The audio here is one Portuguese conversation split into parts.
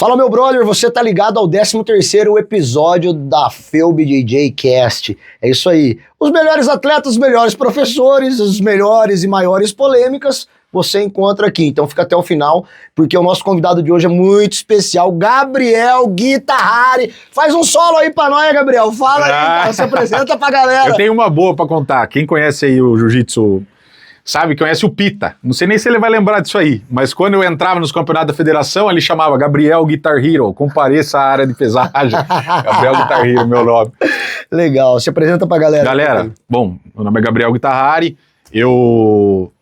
Fala, meu brother, você tá ligado ao 13º episódio da FeuBJJ Cast. É isso aí. Os melhores atletas, os melhores professores, os melhores e maiores polêmicas, você encontra aqui. Então fica até o final, porque o nosso convidado de hoje é muito especial, Gabriel Guitarrari. Faz um solo aí pra nós, Gabriel. Fala aí, cara, se apresenta pra galera. Eu tenho uma boa pra contar. Quem conhece aí o jiu-jitsu... sabe, conhece o Pita. Não sei nem se ele vai lembrar disso aí, mas quando eu entrava nos campeonatos da federação, ele chamava Gabriel Guitar Hero, compareça à área de pesagem. Gabriel Guitar Hero, meu nome. Legal, se apresenta pra galera. Galera, bom, meu nome é Gabriel Guitarrari, eu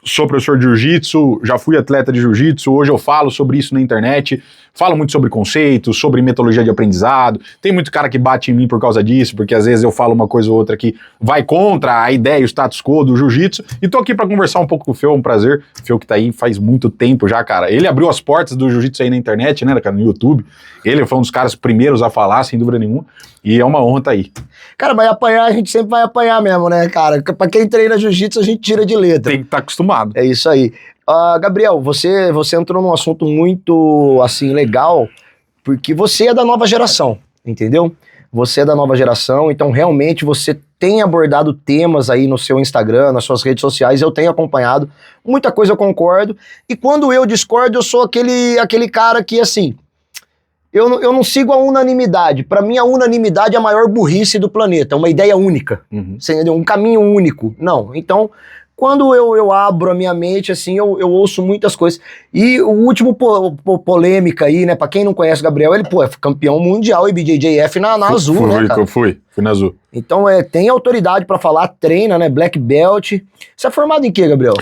sou professor de jiu-jitsu, já fui atleta de jiu-jitsu, hoje eu falo sobre isso na internet, falo muito sobre conceitos, sobre metodologia de aprendizado, tem muito cara que bate em mim por causa disso, porque às vezes eu falo uma coisa ou outra que vai contra a ideia e o status quo do jiu-jitsu, e tô aqui pra conversar um pouco com o Feu, é um prazer, o Feu que tá aí faz muito tempo já, cara, ele abriu as portas do jiu-jitsu aí na internet, né, cara, no YouTube, ele foi um dos caras primeiros a falar, sem dúvida nenhuma, e é uma honra tá aí. Cara, vai apanhar, a gente sempre vai apanhar mesmo, né, cara? Pra quem treina jiu-jitsu, a gente tira de letra. Tem que estar acostumado. É isso aí. Gabriel, você entrou num assunto muito, assim, legal, porque você é da nova geração, entendeu? Você é da nova geração, então realmente você tem abordado temas aí no seu Instagram, nas suas redes sociais, eu tenho acompanhado, muita coisa eu concordo, e quando eu discordo, eu sou aquele cara que, assim, eu não sigo a unanimidade. Pra mim, a unanimidade é a maior burrice do planeta, uma ideia única, você entendeu? Um caminho único. Não, então... quando eu abro a minha mente, assim, eu ouço muitas coisas. E o último polêmica aí, né? Pra quem não conhece o Gabriel, ele, é campeão mundial e BJJF na Azul, né, cara? Fui na Azul. Então, tem autoridade pra falar, treina, né? Black Belt. Você é formado em quê, Gabriel?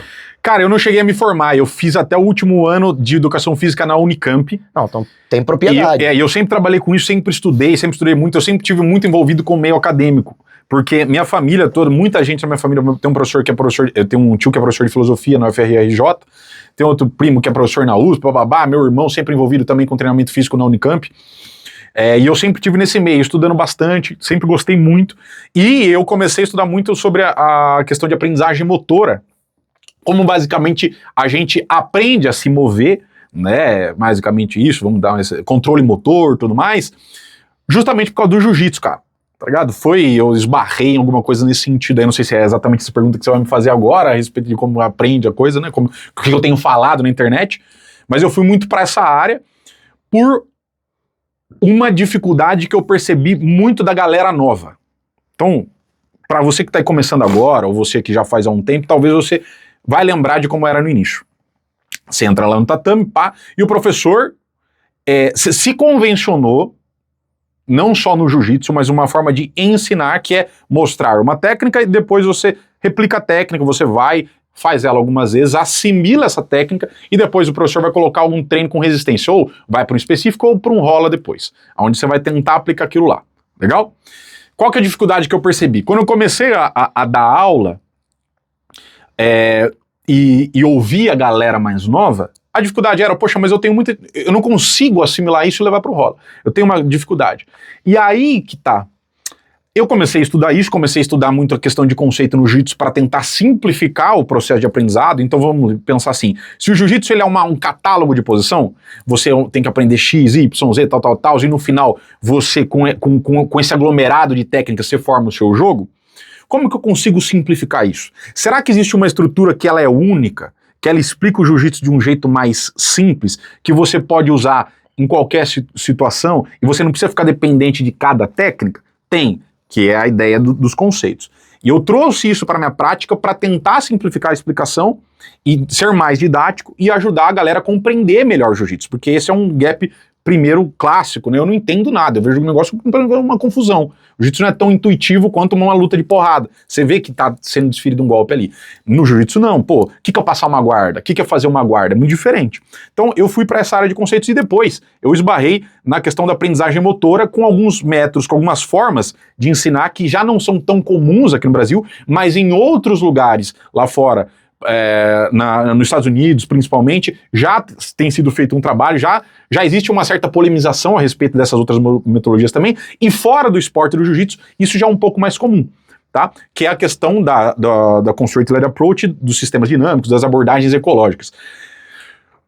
Cara, eu não cheguei a me formar, eu fiz até o último ano de Educação Física na Unicamp. Não, então tem propriedade. E eu sempre trabalhei com isso, sempre estudei muito, eu sempre tive muito envolvido com o meio acadêmico. Porque minha família toda, muita gente na minha família, tem um professor que é professor, eu tenho um tio que é professor de filosofia na UFRJ, tem outro primo que é professor na USP, bababá, meu irmão sempre envolvido também com treinamento físico na Unicamp, e eu sempre tive nesse meio, estudando bastante, sempre gostei muito, e eu comecei a estudar muito sobre a questão de aprendizagem motora, como basicamente a gente aprende a se mover, né, basicamente isso, vamos dar esse controle motor, tudo mais, justamente por causa do jiu-jitsu, cara. Tá ligado? Eu esbarrei em alguma coisa nesse sentido aí, não sei se é exatamente essa pergunta que você vai me fazer agora, a respeito de como aprende a coisa, né, o que eu tenho falado na internet, mas eu fui muito pra essa área por uma dificuldade que eu percebi muito da galera nova. Então, pra você que tá aí começando agora, ou você que já faz há um tempo, talvez você vai lembrar de como era no início. Você entra lá no tatame, pá, e o professor se convencionou, não só no jiu-jitsu, mas uma forma de ensinar, que é mostrar uma técnica e depois você replica a técnica, você vai, faz ela algumas vezes, assimila essa técnica e depois o professor vai colocar algum treino com resistência, ou vai para um específico ou para um rola depois, onde você vai tentar aplicar aquilo lá. Legal? Qual que é a dificuldade que eu percebi? Quando eu comecei a dar aula e ouvir a galera mais nova, a dificuldade era, poxa, mas eu não consigo assimilar isso e levar pro rola. Eu tenho uma dificuldade. E aí que tá. Eu comecei a estudar isso, comecei a estudar muito a questão de conceito no jiu-jitsu para tentar simplificar o processo de aprendizado. Então vamos pensar assim, se o jiu-jitsu ele é um catálogo de posição, você tem que aprender X, Y, Z, tal, e no final você, com esse aglomerado de técnicas, você forma o seu jogo, como que eu consigo simplificar isso? Será que existe uma estrutura que ela é única, que ela explica o jiu-jitsu de um jeito mais simples, que você pode usar em qualquer situação e você não precisa ficar dependente de cada técnica? Tem, que é a ideia dos conceitos. E eu trouxe isso para a minha prática para tentar simplificar a explicação e ser mais didático e ajudar a galera a compreender melhor o jiu-jitsu, porque esse é um gap primeiro clássico, né? Eu não entendo nada, eu vejo o negócio com uma confusão. O jiu-jitsu não é tão intuitivo quanto uma luta de porrada. Você vê que tá sendo desferido um golpe ali. No jiu-jitsu não, o que é passar uma guarda? O que é fazer uma guarda? É muito diferente. Então eu fui para essa área de conceitos e depois eu esbarrei na questão da aprendizagem motora com alguns métodos, com algumas formas de ensinar que já não são tão comuns aqui no Brasil, mas em outros lugares lá fora, nos Estados Unidos principalmente, já tem sido feito um trabalho, já existe uma certa polemização a respeito dessas outras metodologias também, e fora do esporte do jiu-jitsu, isso já é um pouco mais comum, tá? Que é a questão da Construct-Led Approach, dos sistemas dinâmicos, das abordagens ecológicas.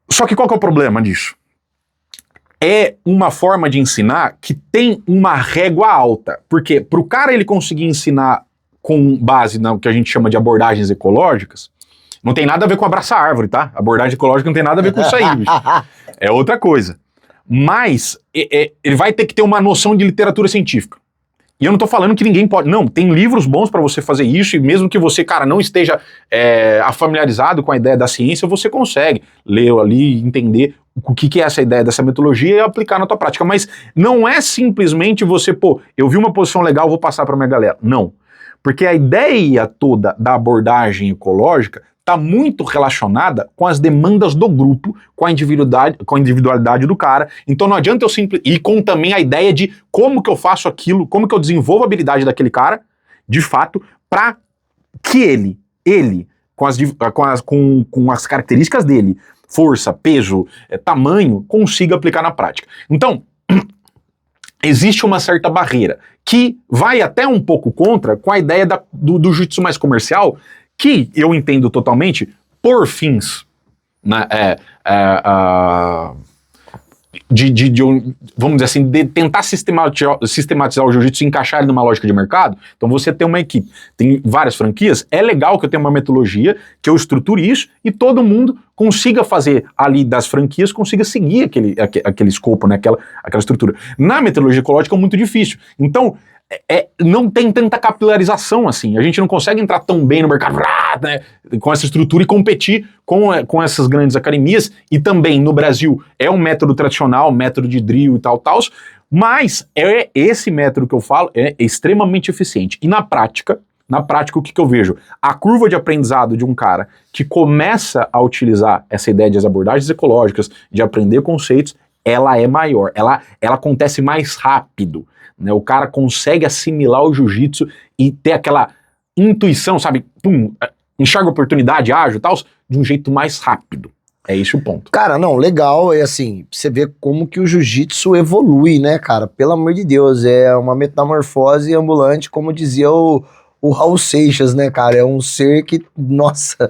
Só que qual que é o problema disso? é uma forma de ensinar que tem uma régua alta. Porque pro cara ele conseguir ensinar com base no que a gente chama de abordagens ecológicas, não tem nada a ver com abraçar árvore, tá? Abordagem ecológica não tem nada a ver com isso aí, bicho. É outra coisa. Mas ele vai ter que ter uma noção de literatura científica. E eu não tô falando que ninguém pode... Não, tem livros bons para você fazer isso, e mesmo que você, cara, não esteja familiarizado com a ideia da ciência, você consegue ler ali, entender o que é essa ideia dessa metodologia e aplicar na tua prática. Mas não é simplesmente você, eu vi uma posição legal, vou passar para minha galera. Não. Porque a ideia toda da abordagem ecológica está muito relacionada com as demandas do grupo, com a individualidade do cara. Então não adianta eu e com também a ideia de como que eu faço aquilo, como que eu desenvolvo a habilidade daquele cara, de fato, para que ele com as características dele, força, peso, tamanho, consiga aplicar na prática. Então, existe uma certa barreira que vai até um pouco contra com a ideia do jiu-jitsu mais comercial, que eu entendo totalmente por fins, né, vamos dizer assim, de tentar sistematizar o jiu-jitsu e encaixar ele numa lógica de mercado. Então você tem uma equipe, tem várias franquias, é legal que eu tenha uma metodologia, que eu estruture isso e todo mundo consiga fazer ali das franquias, consiga seguir aquele escopo, né, aquela estrutura. Na metodologia ecológica é muito difícil. Então, não tem tanta capilarização assim. A gente não consegue entrar tão bem no mercado, né, com essa estrutura e competir com essas grandes academias. E também no Brasil é um método tradicional, método de drill e tal, mas esse método que eu falo é extremamente eficiente. E na prática, o que eu vejo? A curva de aprendizado de um cara que começa a utilizar essa ideia das abordagens ecológicas, de aprender conceitos, ela é maior, ela acontece mais rápido. Né, o cara consegue assimilar o jiu-jitsu e ter aquela intuição, sabe? Enxerga oportunidade, ágil e tal, de um jeito mais rápido. É esse o ponto. Cara, não, legal, é assim, você vê como que o jiu-jitsu evolui, né, cara? Pelo amor de Deus, é uma metamorfose ambulante, como dizia o Raul Seixas, né, cara? É um ser que, nossa,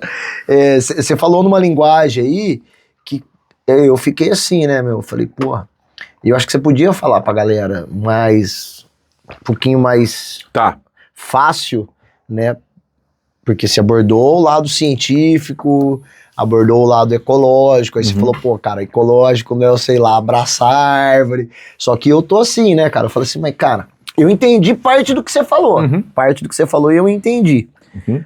você falou numa linguagem aí que eu fiquei assim, né, meu? Eu falei, porra, eu acho que você podia falar pra galera um pouquinho mais fácil, né? Porque você abordou o lado científico, abordou o lado ecológico, aí você falou, pô, cara, ecológico não é, sei lá, abraçar árvore. Só que eu tô assim, né, cara? Eu falei assim, mas, cara, eu entendi parte do que você falou. Parte do que você falou eu entendi.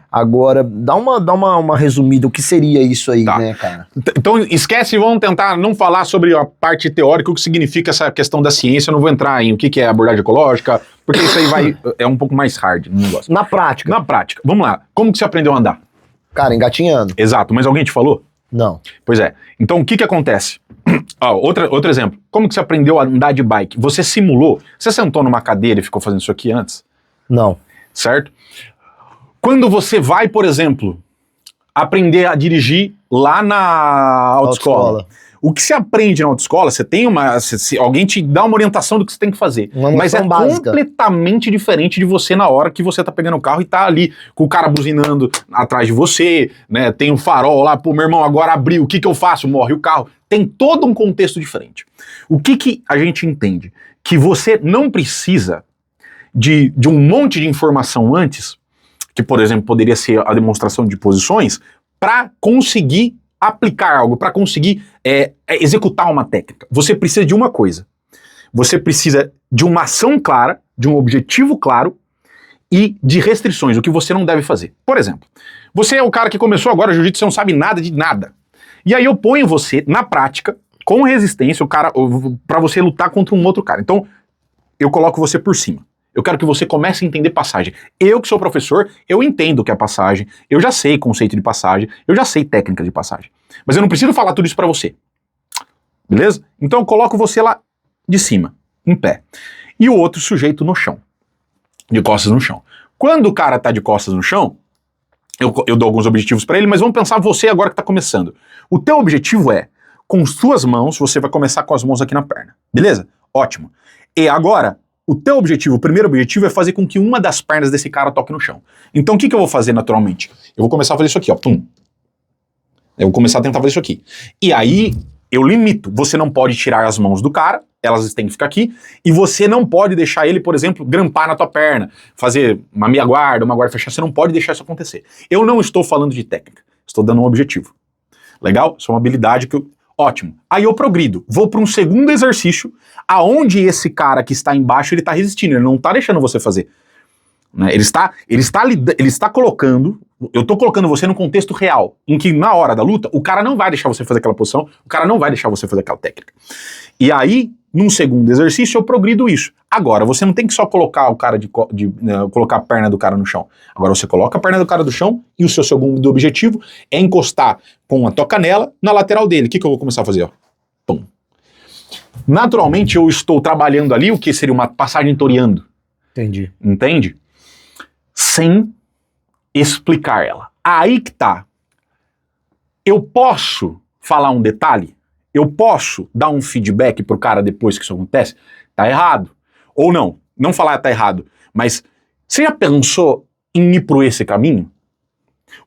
Agora, dá uma resumida, o que seria isso aí, né, cara? Então, esquece, vamos tentar não falar sobre a parte teórica, o que significa essa questão da ciência, eu não vou entrar em o que é abordagem ecológica, porque isso aí é um pouco mais hard no negócio. Na prática. Na prática, vamos lá, como que você aprendeu a andar? Cara, engatinhando. Exato, mas alguém te falou? Não. Pois é, então o que acontece? Outro exemplo, como que você aprendeu a andar de bike? Você simulou? Você sentou numa cadeira e ficou fazendo isso aqui antes? Não. Certo? Quando você vai, por exemplo, aprender a dirigir lá na autoescola, o que você aprende na autoescola, você tem alguém te dá uma orientação do que você tem que fazer, mas é básica. Completamente diferente de você na hora que você tá pegando o carro e tá ali com o cara buzinando atrás de você, né? Tem um farol lá, pô, meu irmão, agora abriu, o que eu faço? Morre o carro. Tem todo um contexto diferente. O que a gente entende? Que você não precisa de um monte de informação antes, que, por exemplo, poderia ser a demonstração de posições, para conseguir aplicar algo, para conseguir executar uma técnica. Você precisa de uma coisa. Você precisa de uma ação clara, de um objetivo claro e de restrições, o que você não deve fazer. Por exemplo, você é o cara que começou agora jiu-jitsu, você não sabe nada de nada. E aí eu ponho você na prática, com resistência, para você lutar contra um outro cara. Então, eu coloco você por cima. Eu quero que você comece a entender passagem. Eu que sou professor, eu entendo o que é passagem, eu já sei conceito de passagem, eu já sei técnica de passagem. Mas eu não preciso falar tudo isso pra você. Beleza? Então eu coloco você lá de cima, em pé. E o outro sujeito no chão. De costas no chão. Quando o cara tá de costas no chão, eu dou alguns objetivos pra ele, mas vamos pensar você agora que tá começando. O teu objetivo é, com suas mãos, você vai começar com as mãos aqui na perna. Beleza? Ótimo. E agora, o teu objetivo, o primeiro objetivo é fazer com que uma das pernas desse cara toque no chão. Então o que eu vou fazer naturalmente? Eu vou começar a fazer isso aqui, ó. Pum. Eu vou começar a tentar fazer isso aqui. E aí, Eu limito. Você não pode tirar as mãos do cara, elas têm que ficar aqui, e você não pode deixar ele, por exemplo, grampar na tua perna, fazer uma meia guarda, uma guarda fechada, você não pode deixar isso acontecer. Eu não estou falando de técnica, estou dando um objetivo. Legal? Isso é uma habilidade que eu... Ótimo. Aí eu progrido, vou para um segundo exercício, aonde esse cara que está embaixo, ele está resistindo, ele não está deixando você fazer. Né? Ele está colocando, eu estou colocando você num contexto real, em que na hora da luta, o cara não vai deixar você fazer aquela posição, o cara não vai deixar você fazer aquela técnica. E aí, num segundo exercício, eu progrido isso. Agora, você não tem que só colocar o cara colocar a perna do cara no chão. Agora você coloca a perna do cara no chão e o seu segundo objetivo é encostar com a tua canela na lateral dele. O que eu vou começar a fazer? Ó? Pum. Naturalmente, eu estou trabalhando ali o que seria uma passagem toreando. Entendi. Entende? Sem explicar ela. Aí que tá. Eu posso falar um detalhe? Eu posso dar um feedback pro cara depois que isso acontece? Tá errado. Ou não falar tá errado, mas você já pensou em ir por esse caminho?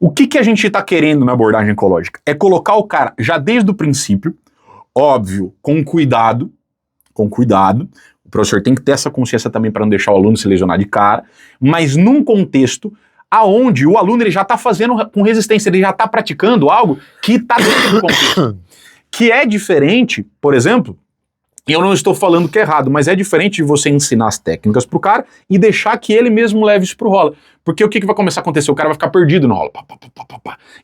O que a gente tá querendo na abordagem ecológica? É colocar o cara já desde o princípio, óbvio, com cuidado, o professor tem que ter essa consciência também para não deixar o aluno se lesionar de cara, mas num contexto aonde o aluno ele já tá fazendo com resistência, ele já tá praticando algo que tá dentro do contexto. Que é diferente, por exemplo, eu não estou falando que é errado, mas é diferente de você ensinar as técnicas pro cara e deixar que ele mesmo leve isso pro rola. Porque o que vai começar a acontecer? O cara vai ficar perdido no rola.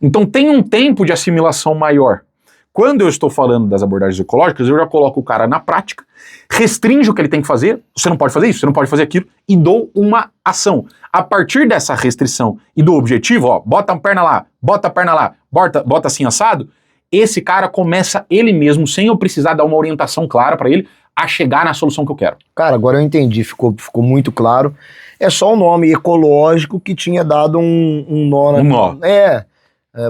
Então tem um tempo de assimilação maior. Quando eu estou falando das abordagens ecológicas, eu já coloco o cara na prática, restringo o que ele tem que fazer, você não pode fazer isso, você não pode fazer aquilo, e dou uma ação. A partir dessa restrição e do objetivo, ó, bota a perna lá, bota assim assado, esse cara começa ele mesmo, sem eu precisar dar uma orientação clara para ele, a chegar na solução que eu quero. Cara, agora eu entendi, ficou muito claro. É só o nome ecológico que tinha dado um nó. Um nó.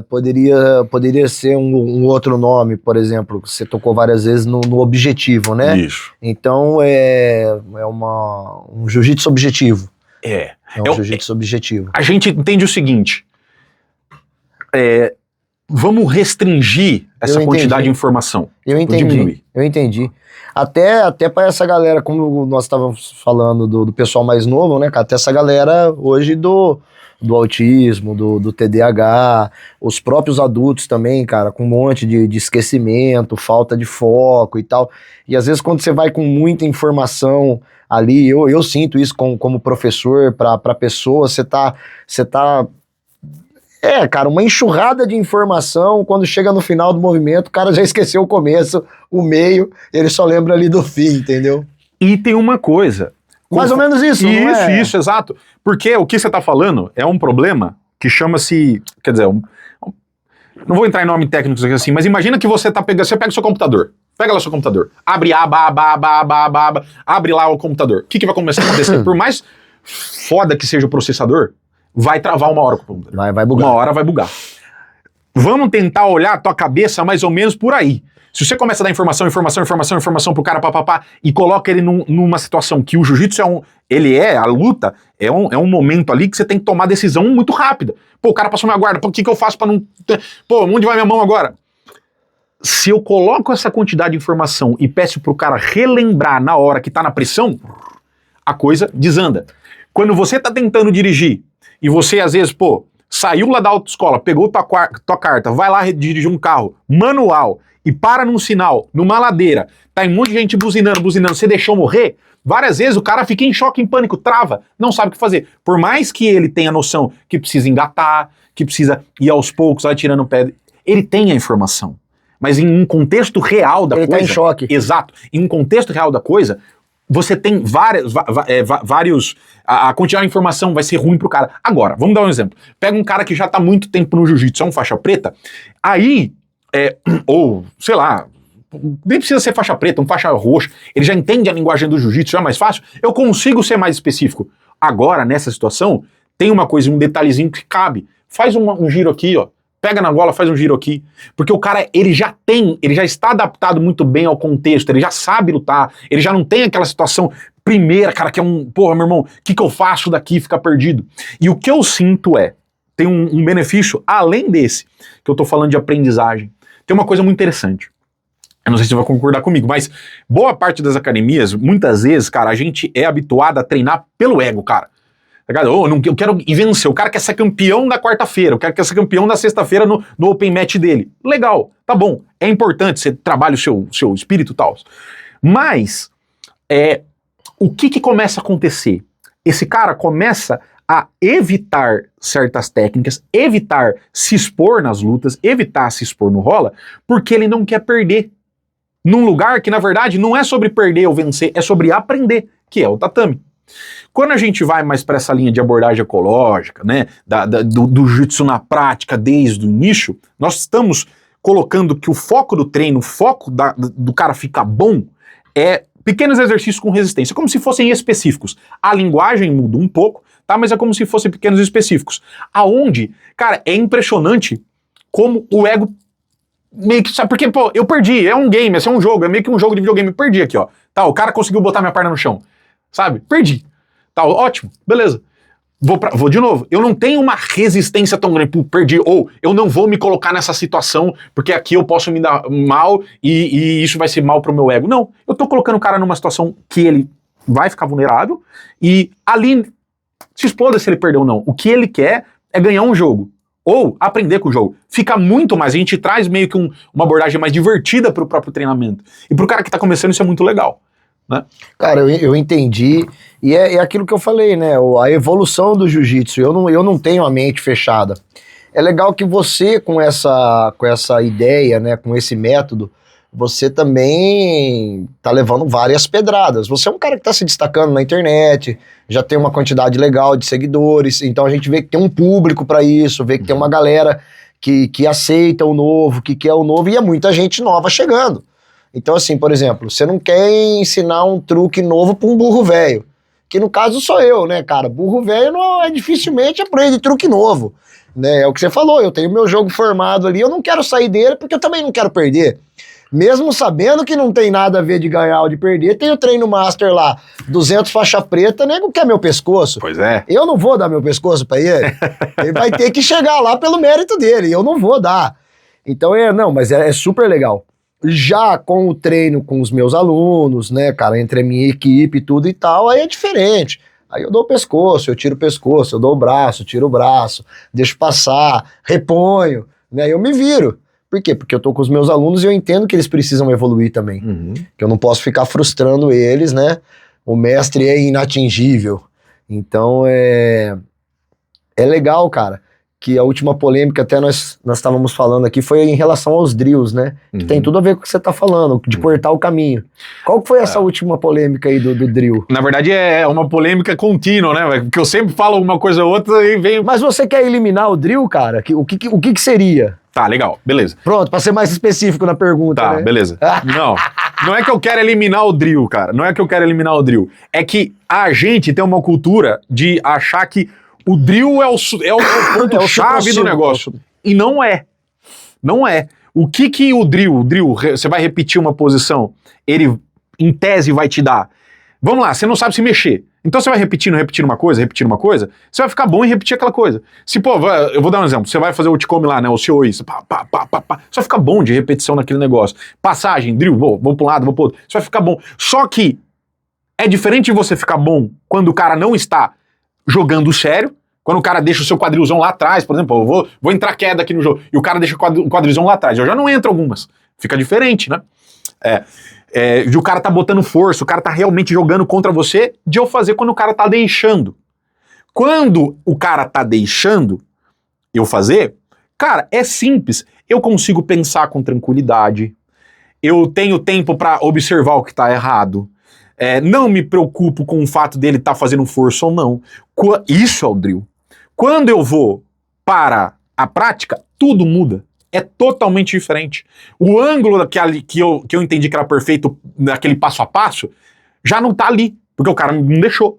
Poderia ser um outro nome, por exemplo, que você tocou várias vezes no objetivo, né? Isso. Então é um jiu-jitsu objetivo. É um jiu-jitsu objetivo. A gente entende o seguinte, vamos restringir essa quantidade de informação. Eu entendi. Até para essa galera, como nós estávamos falando do pessoal mais novo, né, cara? Até essa galera hoje do autismo, do TDAH, os próprios adultos também, cara, com um monte de esquecimento, falta de foco e tal. E às vezes quando você vai com muita informação ali, eu sinto isso como professor para pessoa, você tá cara, uma enxurrada de informação, quando chega no final do movimento, o cara já esqueceu o começo, o meio, ele só lembra ali do fim, entendeu? E tem uma coisa... Mais ou menos isso, não é? Isso, exato. Porque o que você está falando é um problema que chama-se... Quer dizer, não vou entrar em nome técnicos aqui assim, mas imagina que você pega o seu computador. Pega lá o seu computador. Abre aba, abre lá o computador. O que vai começar a acontecer? Por mais foda que seja o processador, vai travar uma hora com o computador. Vai bugar. Uma hora vai bugar. Vamos tentar olhar a tua cabeça mais ou menos por aí. Se você começa a dar informação pro cara, e coloca ele numa situação que o jiu-jitsu a luta, é um momento ali que você tem que tomar decisão muito rápida. Pô, o cara passou minha guarda, o que eu faço pra não... Pô, onde vai minha mão agora? Se eu coloco essa quantidade de informação e peço pro cara relembrar na hora que tá na pressão, a coisa desanda. Quando você tá tentando dirigir e você, às vezes, saiu lá da autoescola, pegou tua carta, vai lá dirigir um carro manual e para num sinal, numa ladeira, tá um monte de gente buzinando, você deixou morrer, várias vezes o cara fica em choque, em pânico, trava, não sabe o que fazer. Por mais que ele tenha noção que precisa engatar, que precisa ir aos poucos, vai tirando o pé, ele tem a informação. Mas em um contexto real da coisa... Ele tá em choque. Exato. Em um contexto real da coisa, você tem vários... A quantidade de informação vai ser ruim pro cara. Agora, vamos dar um exemplo. Pega um cara que já tá muito tempo no jiu-jitsu, é um faixa preta, aí... ou, sei lá, nem precisa ser faixa preta, um faixa roxa, ele já entende a linguagem do jiu-jitsu, já é mais fácil, eu consigo ser mais específico. Agora, nessa situação, tem uma coisa, um detalhezinho que cabe. Faz um giro aqui, ó. Pega na gola, faz um giro aqui. Porque o cara, ele já está adaptado muito bem ao contexto, ele já sabe lutar, ele já não tem aquela situação primeira, cara, que é porra, meu irmão, o que eu faço daqui? Fica perdido. E o que eu sinto tem um benefício, além desse, que eu tô falando de aprendizagem. Tem uma coisa muito interessante. Eu não sei se você vai concordar comigo, mas boa parte das academias, muitas vezes, cara, a gente é habituado a treinar pelo ego, cara. Tá ligado? Eu quero ir vencer, o cara quer ser campeão da quarta-feira, o cara quer ser campeão da sexta-feira no open match dele. Legal, tá bom, é importante, você trabalha o seu espírito e tal. Mas, o que começa a acontecer? Esse cara começa a evitar certas técnicas, evitar se expor nas lutas, evitar se expor no rola, porque ele não quer perder. Num lugar que, na verdade, não é sobre perder ou vencer, é sobre aprender, que é o tatame. Quando a gente vai mais para essa linha de abordagem ecológica, né, do jiu-jitsu na prática desde o início, nós estamos colocando que o foco do treino, o foco do cara ficar bom é pequenos exercícios com resistência, como se fossem específicos. A linguagem muda um pouco, tá? Mas é como se fossem pequenos específicos. Aonde, cara, é impressionante como o ego meio que, sabe, porque, pô, eu perdi, é um game, esse é um jogo, é meio que um jogo de videogame, eu perdi aqui, ó. Tá, o cara conseguiu botar minha perna no chão, sabe? Perdi. Tá, ótimo, beleza. Vou de novo. Eu não tenho uma resistência tão grande, perdi, ou eu não vou me colocar nessa situação, porque aqui eu posso me dar mal e isso vai ser mal pro meu ego. Não, eu tô colocando o cara numa situação que ele vai ficar vulnerável e ali se exploda se ele perdeu ou não. O que ele quer é ganhar um jogo, ou aprender com o jogo. Fica muito mais, a gente traz meio que uma abordagem mais divertida pro próprio treinamento. E pro cara que tá começando isso é muito legal. Né? Cara, eu entendi, e é aquilo que eu falei, né, a evolução do jiu-jitsu, eu não tenho a mente fechada. É legal que você, com essa ideia, né, com esse método, você também tá levando várias pedradas. Você é um cara que tá se destacando na internet, já tem uma quantidade legal de seguidores, então a gente vê que tem um público para isso, vê que tem uma galera que aceita o novo, que quer o novo, e é muita gente nova chegando. Então, assim, por exemplo, você não quer ensinar um truque novo pra um burro velho, que no caso sou eu, né, cara? Burro velho dificilmente aprende truque novo, né? É o que você falou, eu tenho meu jogo formado ali, eu não quero sair dele porque eu também não quero perder. Mesmo sabendo que não tem nada a ver de ganhar ou de perder, tem o treino master lá, 200 faixa preta, nego quer meu pescoço. Pois é. Eu não vou dar meu pescoço pra ele. Ele vai ter que chegar lá pelo mérito dele, eu não vou dar. Então, mas é super legal. Já com o treino com os meus alunos, né, cara, entre a minha equipe e tudo e tal, aí é diferente. Aí eu dou o pescoço, eu tiro o pescoço, eu dou o braço, tiro o braço, deixo passar, reponho, né, eu me viro. Por quê? Porque eu tô com os meus alunos e eu entendo que eles precisam evoluir também. Que eu não posso ficar frustrando eles, né? O mestre é inatingível. Então é legal, cara, que a última polêmica, até nós estávamos falando aqui, foi em relação aos drills, né? Que tem tudo a ver com o que você tá falando, de cortar o caminho. Qual que foi essa última polêmica aí do drill? Na verdade é uma polêmica contínua, né? Porque eu sempre falo uma coisa ou outra e vem... Mas você quer eliminar o drill, cara? O que seria? Tá, legal, beleza. Pronto, pra ser mais específico na pergunta, tá, né? Beleza. Não é que eu quero eliminar o drill, cara. Não é que eu quero eliminar o drill. É que a gente tem uma cultura de achar que o drill é o ponto-chave do negócio. E não é. Não é. O que o drill, você vai repetir uma posição, ele, em tese, vai te dar. Vamos lá, você não sabe se mexer. Então você vai repetindo uma coisa, você vai ficar bom em repetir aquela coisa. Se, pô, eu vou dar um exemplo, você vai fazer o Uchikomi lá, né, o Seoi, você vai ficar bom de repetição naquele negócio. Passagem, drill, vou para um lado, vou para outro, você vai ficar bom. Só que é diferente de você ficar bom quando o cara não está jogando sério, quando o cara deixa o seu quadrilzão lá atrás, por exemplo, eu vou entrar queda aqui no jogo, e o cara deixa o quadrilzão lá atrás, eu já não entro algumas. Fica diferente, né? De o cara tá botando força, o cara tá realmente jogando contra você, de eu fazer quando o cara tá deixando. Quando o cara tá deixando eu fazer, cara, é simples. Eu consigo pensar com tranquilidade, eu tenho tempo pra observar o que tá errado, não me preocupo com o fato dele tá fazendo força ou não. Isso é o drill. Quando eu vou para a prática, tudo muda. É totalmente diferente. O ângulo que eu entendi que era perfeito naquele passo a passo, já não tá ali, porque o cara não deixou.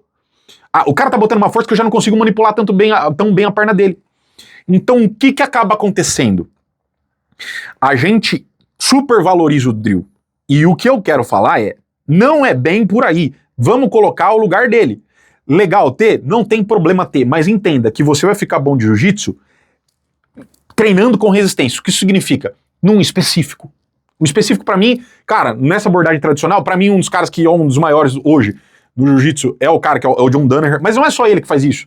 O cara tá botando uma força que eu já não consigo manipular tão bem a perna dele. Então o que acaba acontecendo? A gente supervaloriza o drill. E o que eu quero falar não é bem por aí. Vamos colocar o lugar dele. Legal ter? Não tem problema ter, mas entenda que você vai ficar bom de jiu-jitsu treinando com resistência. O que isso significa? Num específico. O específico pra mim, cara, nessa abordagem tradicional, pra mim um dos caras que é um dos maiores hoje no jiu-jitsu é o cara que é o John Danaher, mas não é só ele que faz isso.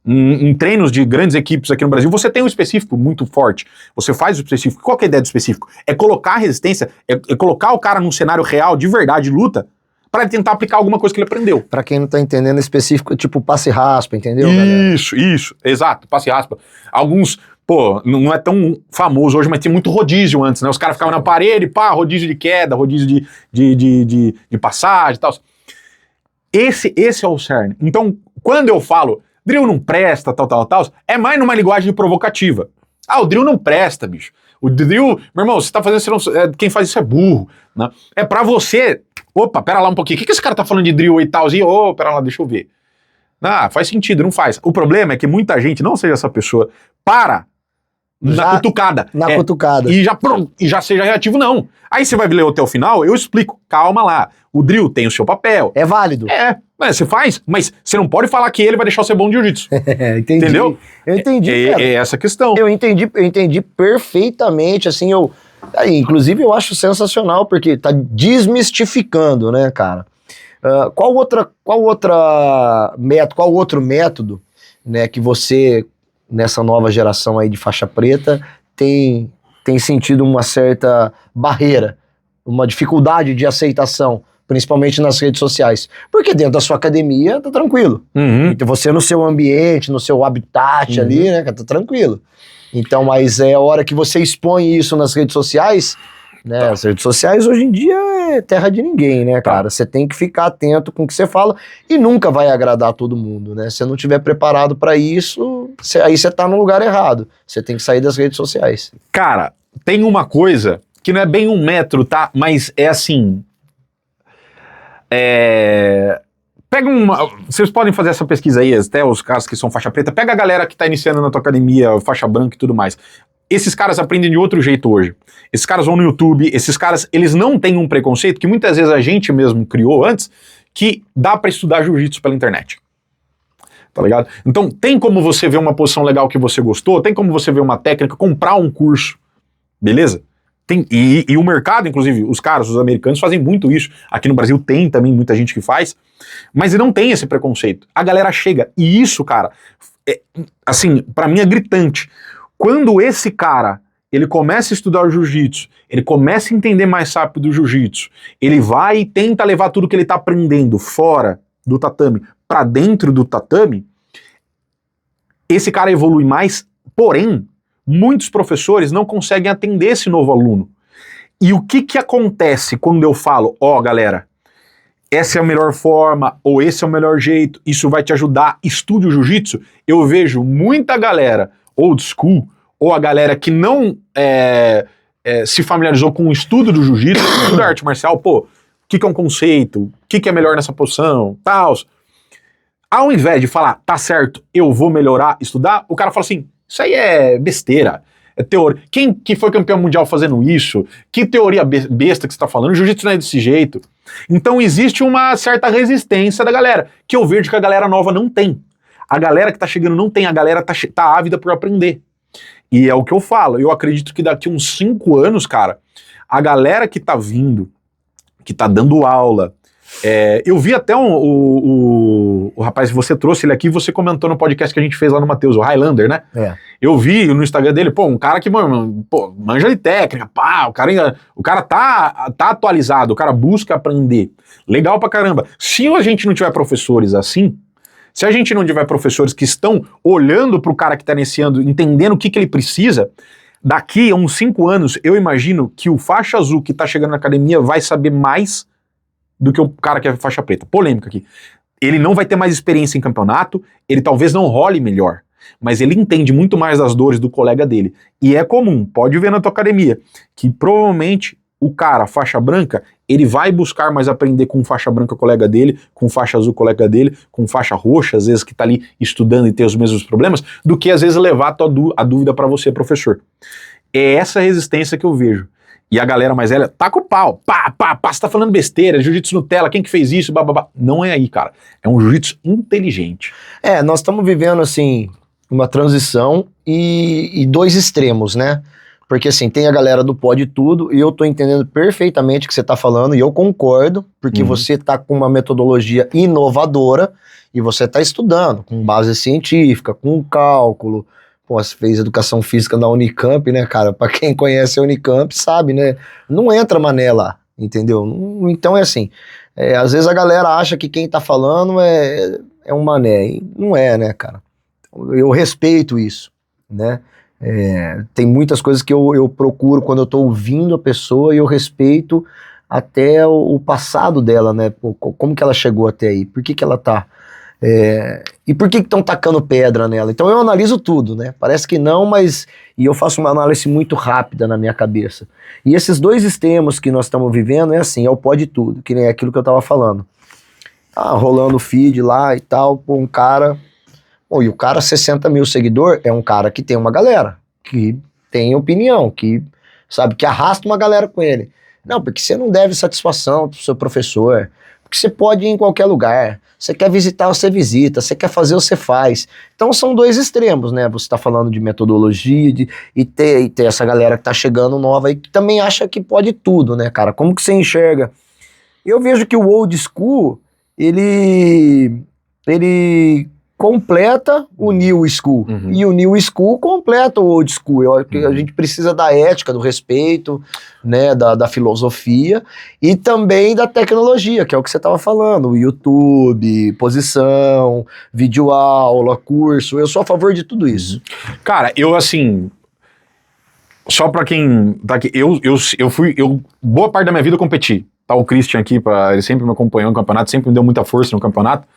Em treinos de grandes equipes aqui no Brasil, você tem um específico muito forte. Você faz o específico. Qual que é a ideia do específico? É colocar a resistência, é colocar o cara num cenário real, de verdade, de luta, pra ele tentar aplicar alguma coisa que ele aprendeu. Pra quem não tá entendendo, específico, tipo passe e raspa, entendeu, galera? Isso, exato, passe e raspa. Alguns, pô, não é tão famoso hoje, mas tinha muito rodízio antes, né? Os caras ficavam na parede, pá, rodízio de queda, rodízio de passagem e tal. Esse é o cerne. Então, quando eu falo drill não presta, tal, é mais numa linguagem provocativa. Ah, o drill não presta, bicho. O drill, meu irmão, você tá fazendo, quem faz isso é burro, né? É pra você, opa, pera lá um pouquinho, o que esse cara tá falando de drill e tal? Ô, pera lá, deixa eu ver. Ah, faz sentido, não faz. O problema é que muita gente, não seja essa pessoa, para na cutucada. Cutucada. E já seja reativo, não. Aí você vai ler até o final, eu explico, calma lá. O drill tem o seu papel. É válido. Você faz, mas você não pode falar que ele vai deixar você bom de jiu-jitsu. Entendi. Entendeu? Eu entendi. É essa a questão. Eu entendi perfeitamente, assim, inclusive eu acho sensacional, porque tá desmistificando, né, cara? Qual outro método, né, que você, nessa nova geração aí de faixa preta, tem sentido uma certa barreira, uma dificuldade de aceitação, principalmente nas redes sociais? Porque dentro da sua academia tá tranquilo. Então você no seu ambiente, no seu habitat ali, né, tá tranquilo. Então, mas é a hora que você expõe isso nas redes sociais, né? As redes sociais hoje em dia é terra de ninguém, né, cara? Você tem que ficar atento com o que você fala e nunca vai agradar todo mundo, né? Se você não estiver preparado pra isso, aí você tá no lugar errado. Você tem que sair das redes sociais. Cara, tem uma coisa que não é bem 1 metro, tá? Mas é assim... Pega vocês podem fazer essa pesquisa aí, até os caras que são faixa preta, pega a galera que tá iniciando na tua academia, faixa branca e tudo mais. Esses caras aprendem de outro jeito hoje. Esses caras vão no YouTube, esses caras, eles não têm um preconceito que muitas vezes a gente mesmo criou antes, que dá pra estudar jiu-jitsu pela internet. Tá ligado? Então tem como você ver uma posição legal que você gostou, tem como você ver uma técnica, comprar um curso, beleza? E o mercado, inclusive, os americanos fazem muito isso. Aqui no Brasil tem também muita gente que faz, mas não tem esse preconceito. A galera chega, e isso, cara, assim, pra mim é gritante. Quando esse cara, ele começa a estudar o jiu-jitsu, ele começa a entender mais rápido o jiu-jitsu, ele vai e tenta levar tudo que ele tá aprendendo fora do tatame pra dentro do tatame, esse cara evolui mais, porém, muitos professores não conseguem atender esse novo aluno. E o que acontece quando eu falo, galera, essa é a melhor forma, ou esse é o melhor jeito, isso vai te ajudar, estude o jiu-jitsu? Eu vejo muita galera old school, ou a galera que não se familiarizou com o estudo do jiu-jitsu, o estudo da arte marcial, o que é um conceito, o que é melhor nessa posição, tal. Ao invés de falar, tá certo, eu vou melhorar, estudar, o cara fala assim, isso aí é besteira, é teoria. Quem que foi campeão mundial fazendo isso? Que teoria besta que você tá falando? O jiu-jitsu não é desse jeito. Então existe uma certa resistência da galera, que eu vejo que a galera nova não tem. A galera que tá chegando não tem, a galera tá ávida por aprender. E é o que eu falo, eu acredito que daqui uns 5 anos, cara, a galera que tá vindo, que tá dando aula, eu vi até o rapaz, você trouxe ele aqui, você comentou no podcast que a gente fez lá no Matheus, o Highlander, né? Eu vi no Instagram dele, um cara que, manja de técnica, o cara tá atualizado, o cara busca aprender. Legal pra caramba. Se a gente não tiver professores assim, se a gente não tiver professores que estão olhando pro cara que tá iniciando, entendendo o que ele precisa, daqui a uns 5 anos, eu imagino que o faixa azul que tá chegando na academia vai saber mais do que o cara que é faixa preta. Polêmica aqui. Ele não vai ter mais experiência em campeonato, ele talvez não role melhor, mas ele entende muito mais das dores do colega dele. E é comum, pode ver na tua academia, que provavelmente o cara, faixa branca, ele vai buscar mais aprender com faixa branca colega dele, com faixa azul colega dele, com faixa roxa, às vezes que tá ali estudando e tem os mesmos problemas, do que às vezes levar a dúvida para você, professor. É essa resistência que eu vejo. E a galera mais velha, taca o pau, pá, você tá falando besteira, jiu-jitsu Nutella, quem que fez isso, bababá. Não é aí, cara. É um jiu-jitsu inteligente. Nós estamos vivendo, assim, uma transição e 2 extremos, né? Porque assim, tem a galera do Pode Tudo, e eu tô entendendo perfeitamente o que você tá falando, e eu concordo, porque você tá com uma metodologia inovadora, e você tá estudando, com base científica, com cálculo. Pô, você fez educação física na Unicamp, né, cara? Pra quem conhece a Unicamp, sabe, né? Não entra mané lá, entendeu? Então é assim, às vezes a galera acha que quem tá falando é um mané, e não é, né, cara? Eu respeito isso, né? Tem muitas coisas que eu procuro quando eu tô ouvindo a pessoa, e eu respeito até o passado dela, né? Pô, como que ela chegou até aí? Por que que ela tá... e por que estão tacando pedra nela? Então eu analiso tudo, né? Parece que não, mas... E eu faço uma análise muito rápida na minha cabeça. E esses dois extremos que nós estamos vivendo é assim, é o pode tudo, que nem aquilo que eu tava falando. Rolando o feed lá e tal, pô, um cara... Pô, e o cara, 60 mil seguidor, é um cara que tem uma galera, que tem opinião, que, sabe, que arrasta uma galera com ele. Não, porque você não deve satisfação pro seu professor, porque você pode ir em qualquer lugar, você quer visitar, você visita, você quer fazer, você faz. Então são dois extremos, né? Você tá falando de metodologia, e ter essa galera que tá chegando nova aí, que também acha que pode tudo, né, cara? Como que você enxerga? Eu vejo que o old school, ele completa o new school, e o new school completa o old school. Eu acho que a gente precisa da ética, do respeito, né, da filosofia, e também da tecnologia, que é o que você estava falando, o YouTube, posição, videoaula, curso. Eu sou a favor de tudo isso. Cara, eu assim, só pra quem tá aqui, boa parte da minha vida eu competi. Tá o Christian aqui, ele sempre me acompanhou no campeonato, sempre me deu muita força no campeonato.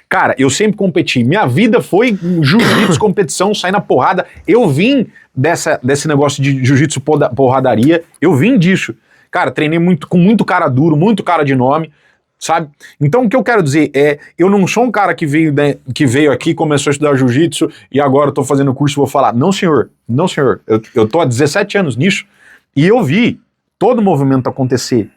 Cara, eu sempre competi. Minha vida foi jiu-jitsu, competição, sair na porrada. Eu vim desse negócio de jiu-jitsu porradaria. Eu vim disso. Cara, treinei com muito cara duro, muito cara de nome, sabe? Então o que eu quero dizer eu não sou um cara que veio aqui, começou a estudar jiu-jitsu e agora eu tô fazendo curso e vou falar. Não, senhor. Não, senhor. Eu tô há 17 anos nisso e eu vi todo o movimento acontecer.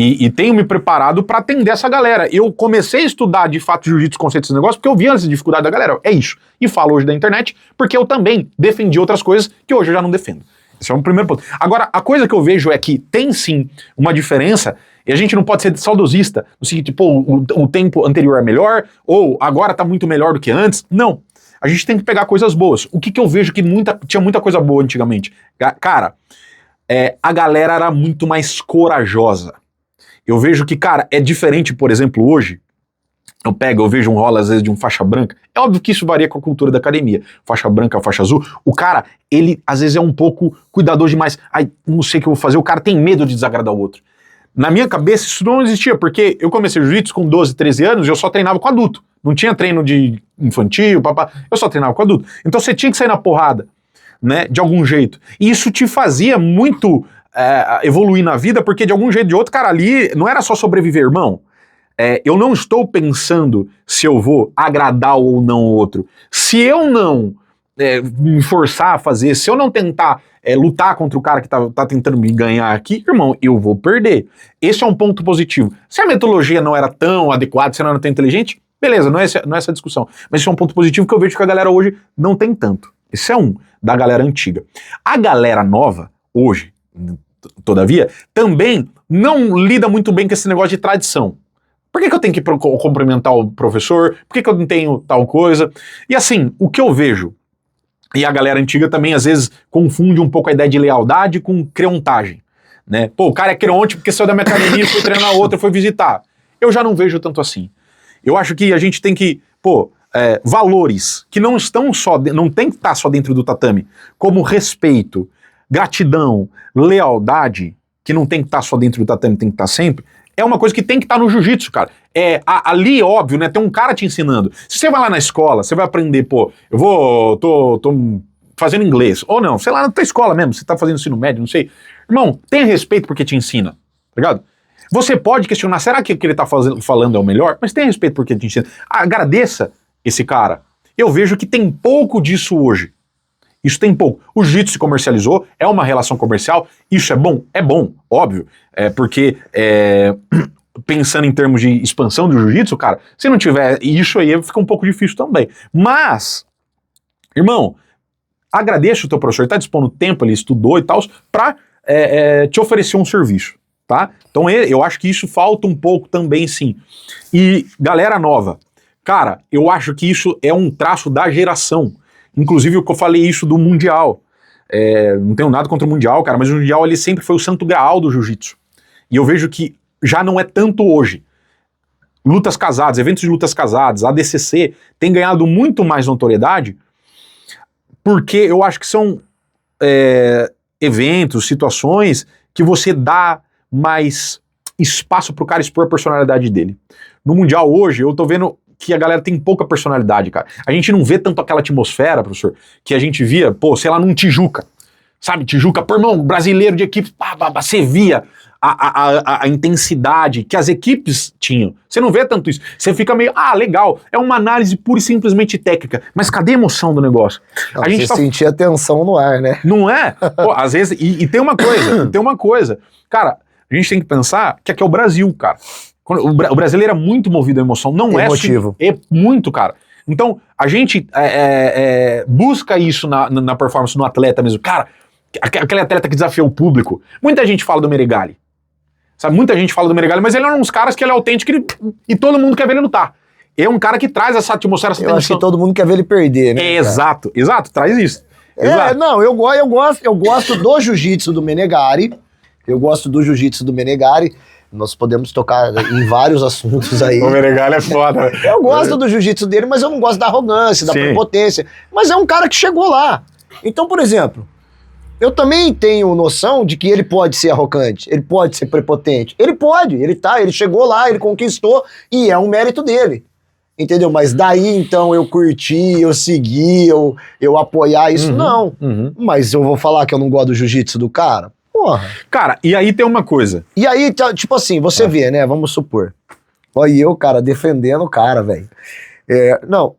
E tenho me preparado para atender essa galera. Eu comecei a estudar de fato jiu-jitsu, conceitos desse negócio, porque eu vi essa dificuldade da galera. É isso. E falo hoje da internet, porque eu também defendi outras coisas que hoje eu já não defendo. Esse é um primeiro ponto. Agora, a coisa que eu vejo é que tem sim uma diferença, e a gente não pode ser saudosista, no seguinte, pô, o tempo anterior é melhor, ou agora tá muito melhor do que antes. Não. A gente tem que pegar coisas boas. O que eu vejo que tinha muita coisa boa antigamente? Cara, a galera era muito mais corajosa. Eu vejo que, cara, é diferente, por exemplo, hoje, eu vejo um rola às vezes de um faixa branca, é óbvio que isso varia com a cultura da academia, faixa branca, faixa azul, o cara, ele às vezes é um pouco cuidadoso demais, não sei o que eu vou fazer, o cara tem medo de desagradar o outro. Na minha cabeça isso não existia, porque eu comecei jiu-jitsu com 12, 13 anos e eu só treinava com adulto, não tinha treino de infantil, eu só treinava com adulto, então você tinha que sair na porrada, né, de algum jeito, e isso te fazia muito... evoluir na vida, porque de algum jeito ou de outro, cara, ali não era só sobreviver, irmão. Eu não estou pensando se eu vou agradar ou não o outro. Se eu não me forçar a fazer, se eu não tentar lutar contra o cara que tá tentando me ganhar aqui, irmão, eu vou perder. Esse é um ponto positivo. Se a metodologia não era tão adequada, se não era tão inteligente, beleza, não é essa a discussão. Mas isso é um ponto positivo que eu vejo que a galera hoje não tem tanto. Esse é um da galera antiga. A galera nova, hoje, todavia, também não lida muito bem com esse negócio de tradição. Por que eu tenho que cumprimentar o professor? Por que eu não tenho tal coisa? E assim, o que eu vejo, e a galera antiga também às vezes confunde um pouco a ideia de lealdade com creontagem, né? Pô, o cara é creonte porque saiu da minha academia, foi treinar outra, foi visitar. Eu já não vejo tanto assim. Eu acho que a gente tem que, valores que não estão não tem que estar só dentro do tatame, como respeito, gratidão, lealdade, que não tem que estar só dentro do tatame, tem que estar sempre, é uma coisa que tem que estar no jiu-jitsu, cara. Ali, óbvio, né, tem um cara te ensinando. Se você vai lá na escola, você vai aprender, tô fazendo inglês, ou não, sei lá, na tua escola mesmo, você tá fazendo ensino médio, não sei. Irmão, tenha respeito porque te ensina, tá ligado? Você pode questionar, será que o que ele tá falando é o melhor? Mas tenha respeito porque te ensina. Agradeça esse cara. Eu vejo que tem pouco disso hoje. Isso tem pouco. O jiu-jitsu se comercializou, é uma relação comercial, isso é bom? É bom, óbvio. Porque pensando em termos de expansão do jiu-jitsu, cara, se não tiver isso aí, fica um pouco difícil também. Mas, irmão, agradeço o teu professor, ele tá dispondo tempo, ele estudou e tal, pra te oferecer um serviço, tá? Então eu acho que isso falta um pouco também, sim. E galera nova, cara, eu acho que isso é um traço da geração. Inclusive o que eu falei isso do Mundial. Não tenho nada contra o Mundial, cara, mas o Mundial ele sempre foi o santo graal do jiu-jitsu. E eu vejo que já não é tanto hoje. Lutas casadas, eventos de lutas casadas, ADCC, tem ganhado muito mais notoriedade porque eu acho que são eventos, situações que você dá mais espaço pro cara expor a personalidade dele. No Mundial hoje, eu tô vendo que a galera tem pouca personalidade, cara. A gente não vê tanto aquela atmosfera, professor, que a gente via, pô, sei lá, num Tijuca. Sabe, Tijuca, pô, irmão, brasileiro de equipe, você via a intensidade que as equipes tinham. Você não vê tanto isso. Você fica meio, legal, é uma análise pura e simplesmente técnica, mas cadê a emoção do negócio? Não, a gente sentia tensão no ar, né? Não é? Pô, às vezes, e tem uma coisa, cara, a gente tem que pensar que aqui é o Brasil, cara. O brasileiro é muito movido à emoção, não é motivo. É muito, cara. Então, a gente busca isso na performance no atleta mesmo. Cara, aquele atleta que desafia o público. Muita gente fala do Meregali. Sabe, muita gente fala do Meregali, mas ele é um dos caras que ele é autêntico e todo mundo quer ver ele lutar. É um cara que traz essa atmosfera, essa tensão. Eu acho que todo mundo quer ver ele perder, né? Exato, traz isso. Exato. Não, eu gosto do jiu-jitsu do Menegari. Eu gosto do jiu-jitsu do Menegari. Nós podemos tocar em vários assuntos aí. O Menegali é foda. Eu gosto do jiu-jitsu dele, mas eu não gosto da arrogância, da prepotência. Mas é um cara que chegou lá. Então, por exemplo, eu também tenho noção de que ele pode ser arrogante, ele pode ser prepotente. Ele pode, ele chegou lá, ele conquistou e é um mérito dele. Entendeu? Mas daí, então, eu curti, eu segui, eu apoiar isso, não. Mas eu vou falar que eu não gosto do jiu-jitsu do cara? Porra. Cara, e aí tem uma coisa. E aí, tipo assim, você vê, né? Vamos supor. Olha eu, cara, defendendo o cara, velho. Não,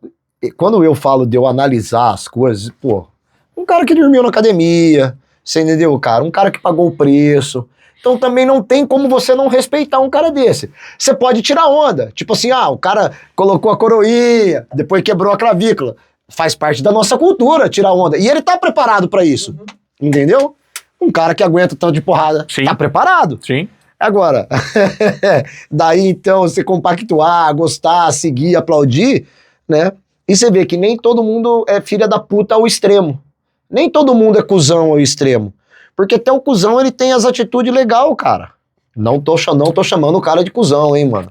quando eu falo de eu analisar as coisas, pô, um cara que dormiu na academia, você entendeu, cara? Um cara que pagou o preço. Então também não tem como você não respeitar um cara desse. Você pode tirar onda. Tipo assim, o cara colocou a coroinha, depois quebrou a clavícula. Faz parte da nossa cultura tirar onda. E ele tá preparado pra isso. Entendeu? Um cara que aguenta tanto de porrada, tá preparado. Sim. Agora, daí então você compactuar, gostar, seguir, aplaudir, né? E você vê que nem todo mundo é filha da puta ao extremo. Nem todo mundo é cuzão ao extremo. Porque até o cuzão, ele tem as atitudes legais, cara. Não tô chamando o cara de cuzão, hein, mano.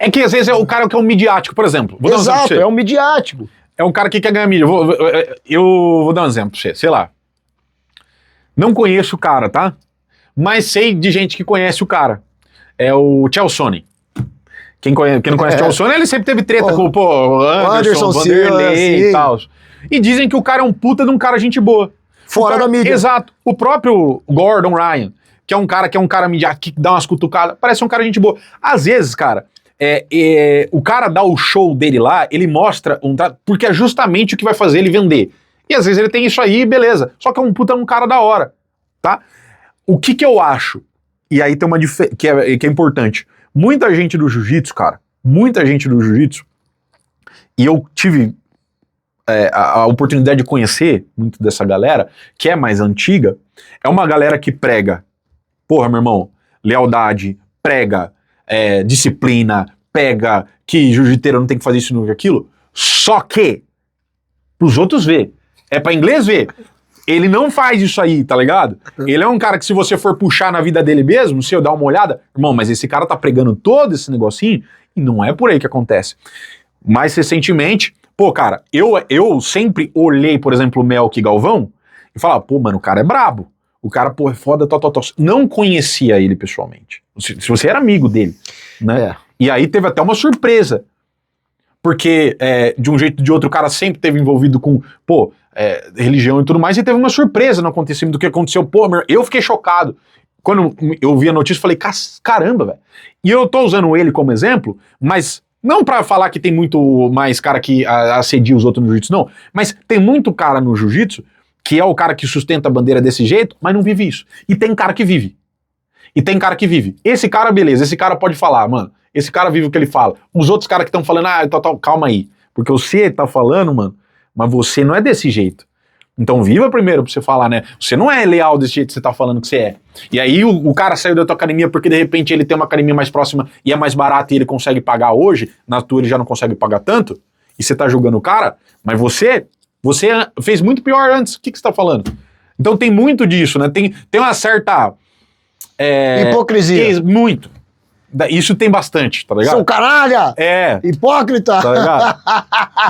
É que às vezes é o cara que é um midiático, por exemplo. Exato, é um midiático. É um cara que quer ganhar mídia. Eu vou dar um exemplo pra você, sei lá. Não conheço o cara, tá? Mas sei de gente que conhece o cara. É o Chelsone. Quem não conhece o Chelsone, ele sempre teve treta com o Anderson Vanderlei e tal. E dizem que o cara é um puta de um cara gente boa. Fora da mídia. Exato. O próprio Gordon Ryan, que é um cara midiático, que dá umas cutucadas, parece um cara gente boa. Às vezes, cara, o cara dá o show dele lá, ele mostra porque é justamente o que vai fazer ele vender. E às vezes ele tem isso aí, beleza. Só que é um puta um cara da hora, tá? O que eu acho, e aí tem uma que é importante, muita gente do jiu-jitsu, cara, e eu tive a oportunidade de conhecer muito dessa galera, que é mais antiga, é uma galera que prega, porra, meu irmão, lealdade, prega disciplina, pega que jiu-jiteiro não tem que fazer isso e aquilo, só que pros outros ver. É pra inglês ver. Ele não faz isso aí, tá ligado? Ele é um cara que se você for puxar na vida dele mesmo, se eu dar uma olhada, irmão, mas esse cara tá pregando todo esse negocinho e não é por aí que acontece. Mais recentemente, pô, cara, eu sempre olhei, por exemplo, o Melk Galvão e falava, pô, mano, o cara é brabo. O cara, pô, é foda, tal. Não conhecia ele pessoalmente. Se você era amigo dele, né? E aí teve até uma surpresa. Porque, de um jeito ou de outro, o cara sempre esteve envolvido com, religião e tudo mais, e teve uma surpresa no acontecimento do que aconteceu. Pô, eu fiquei chocado. Quando eu vi a notícia, eu falei, caramba, velho. E eu tô usando ele como exemplo, mas não pra falar que tem muito mais cara que assedia os outros no jiu-jitsu, não. Mas tem muito cara no jiu-jitsu que é o cara que sustenta a bandeira desse jeito, mas não vive isso. E tem cara que vive. Esse cara, beleza, esse cara pode falar, mano. Esse cara vive o que ele fala. Os outros caras que estão falando, calma aí. Porque você tá falando, mano, mas você não é desse jeito. Então viva primeiro pra você falar, né? Você não é leal desse jeito que você tá falando que você é. E aí o cara saiu da tua academia porque de repente ele tem uma academia mais próxima e é mais barata e ele consegue pagar hoje, na tua ele já não consegue pagar tanto, e você tá julgando o cara, mas você fez muito pior antes. O que você tá falando? Então tem muito disso, né? Tem uma certa... hipocrisia. Muito. Isso tem bastante, tá ligado? São canalha! É. Hipócrita! Tá ligado?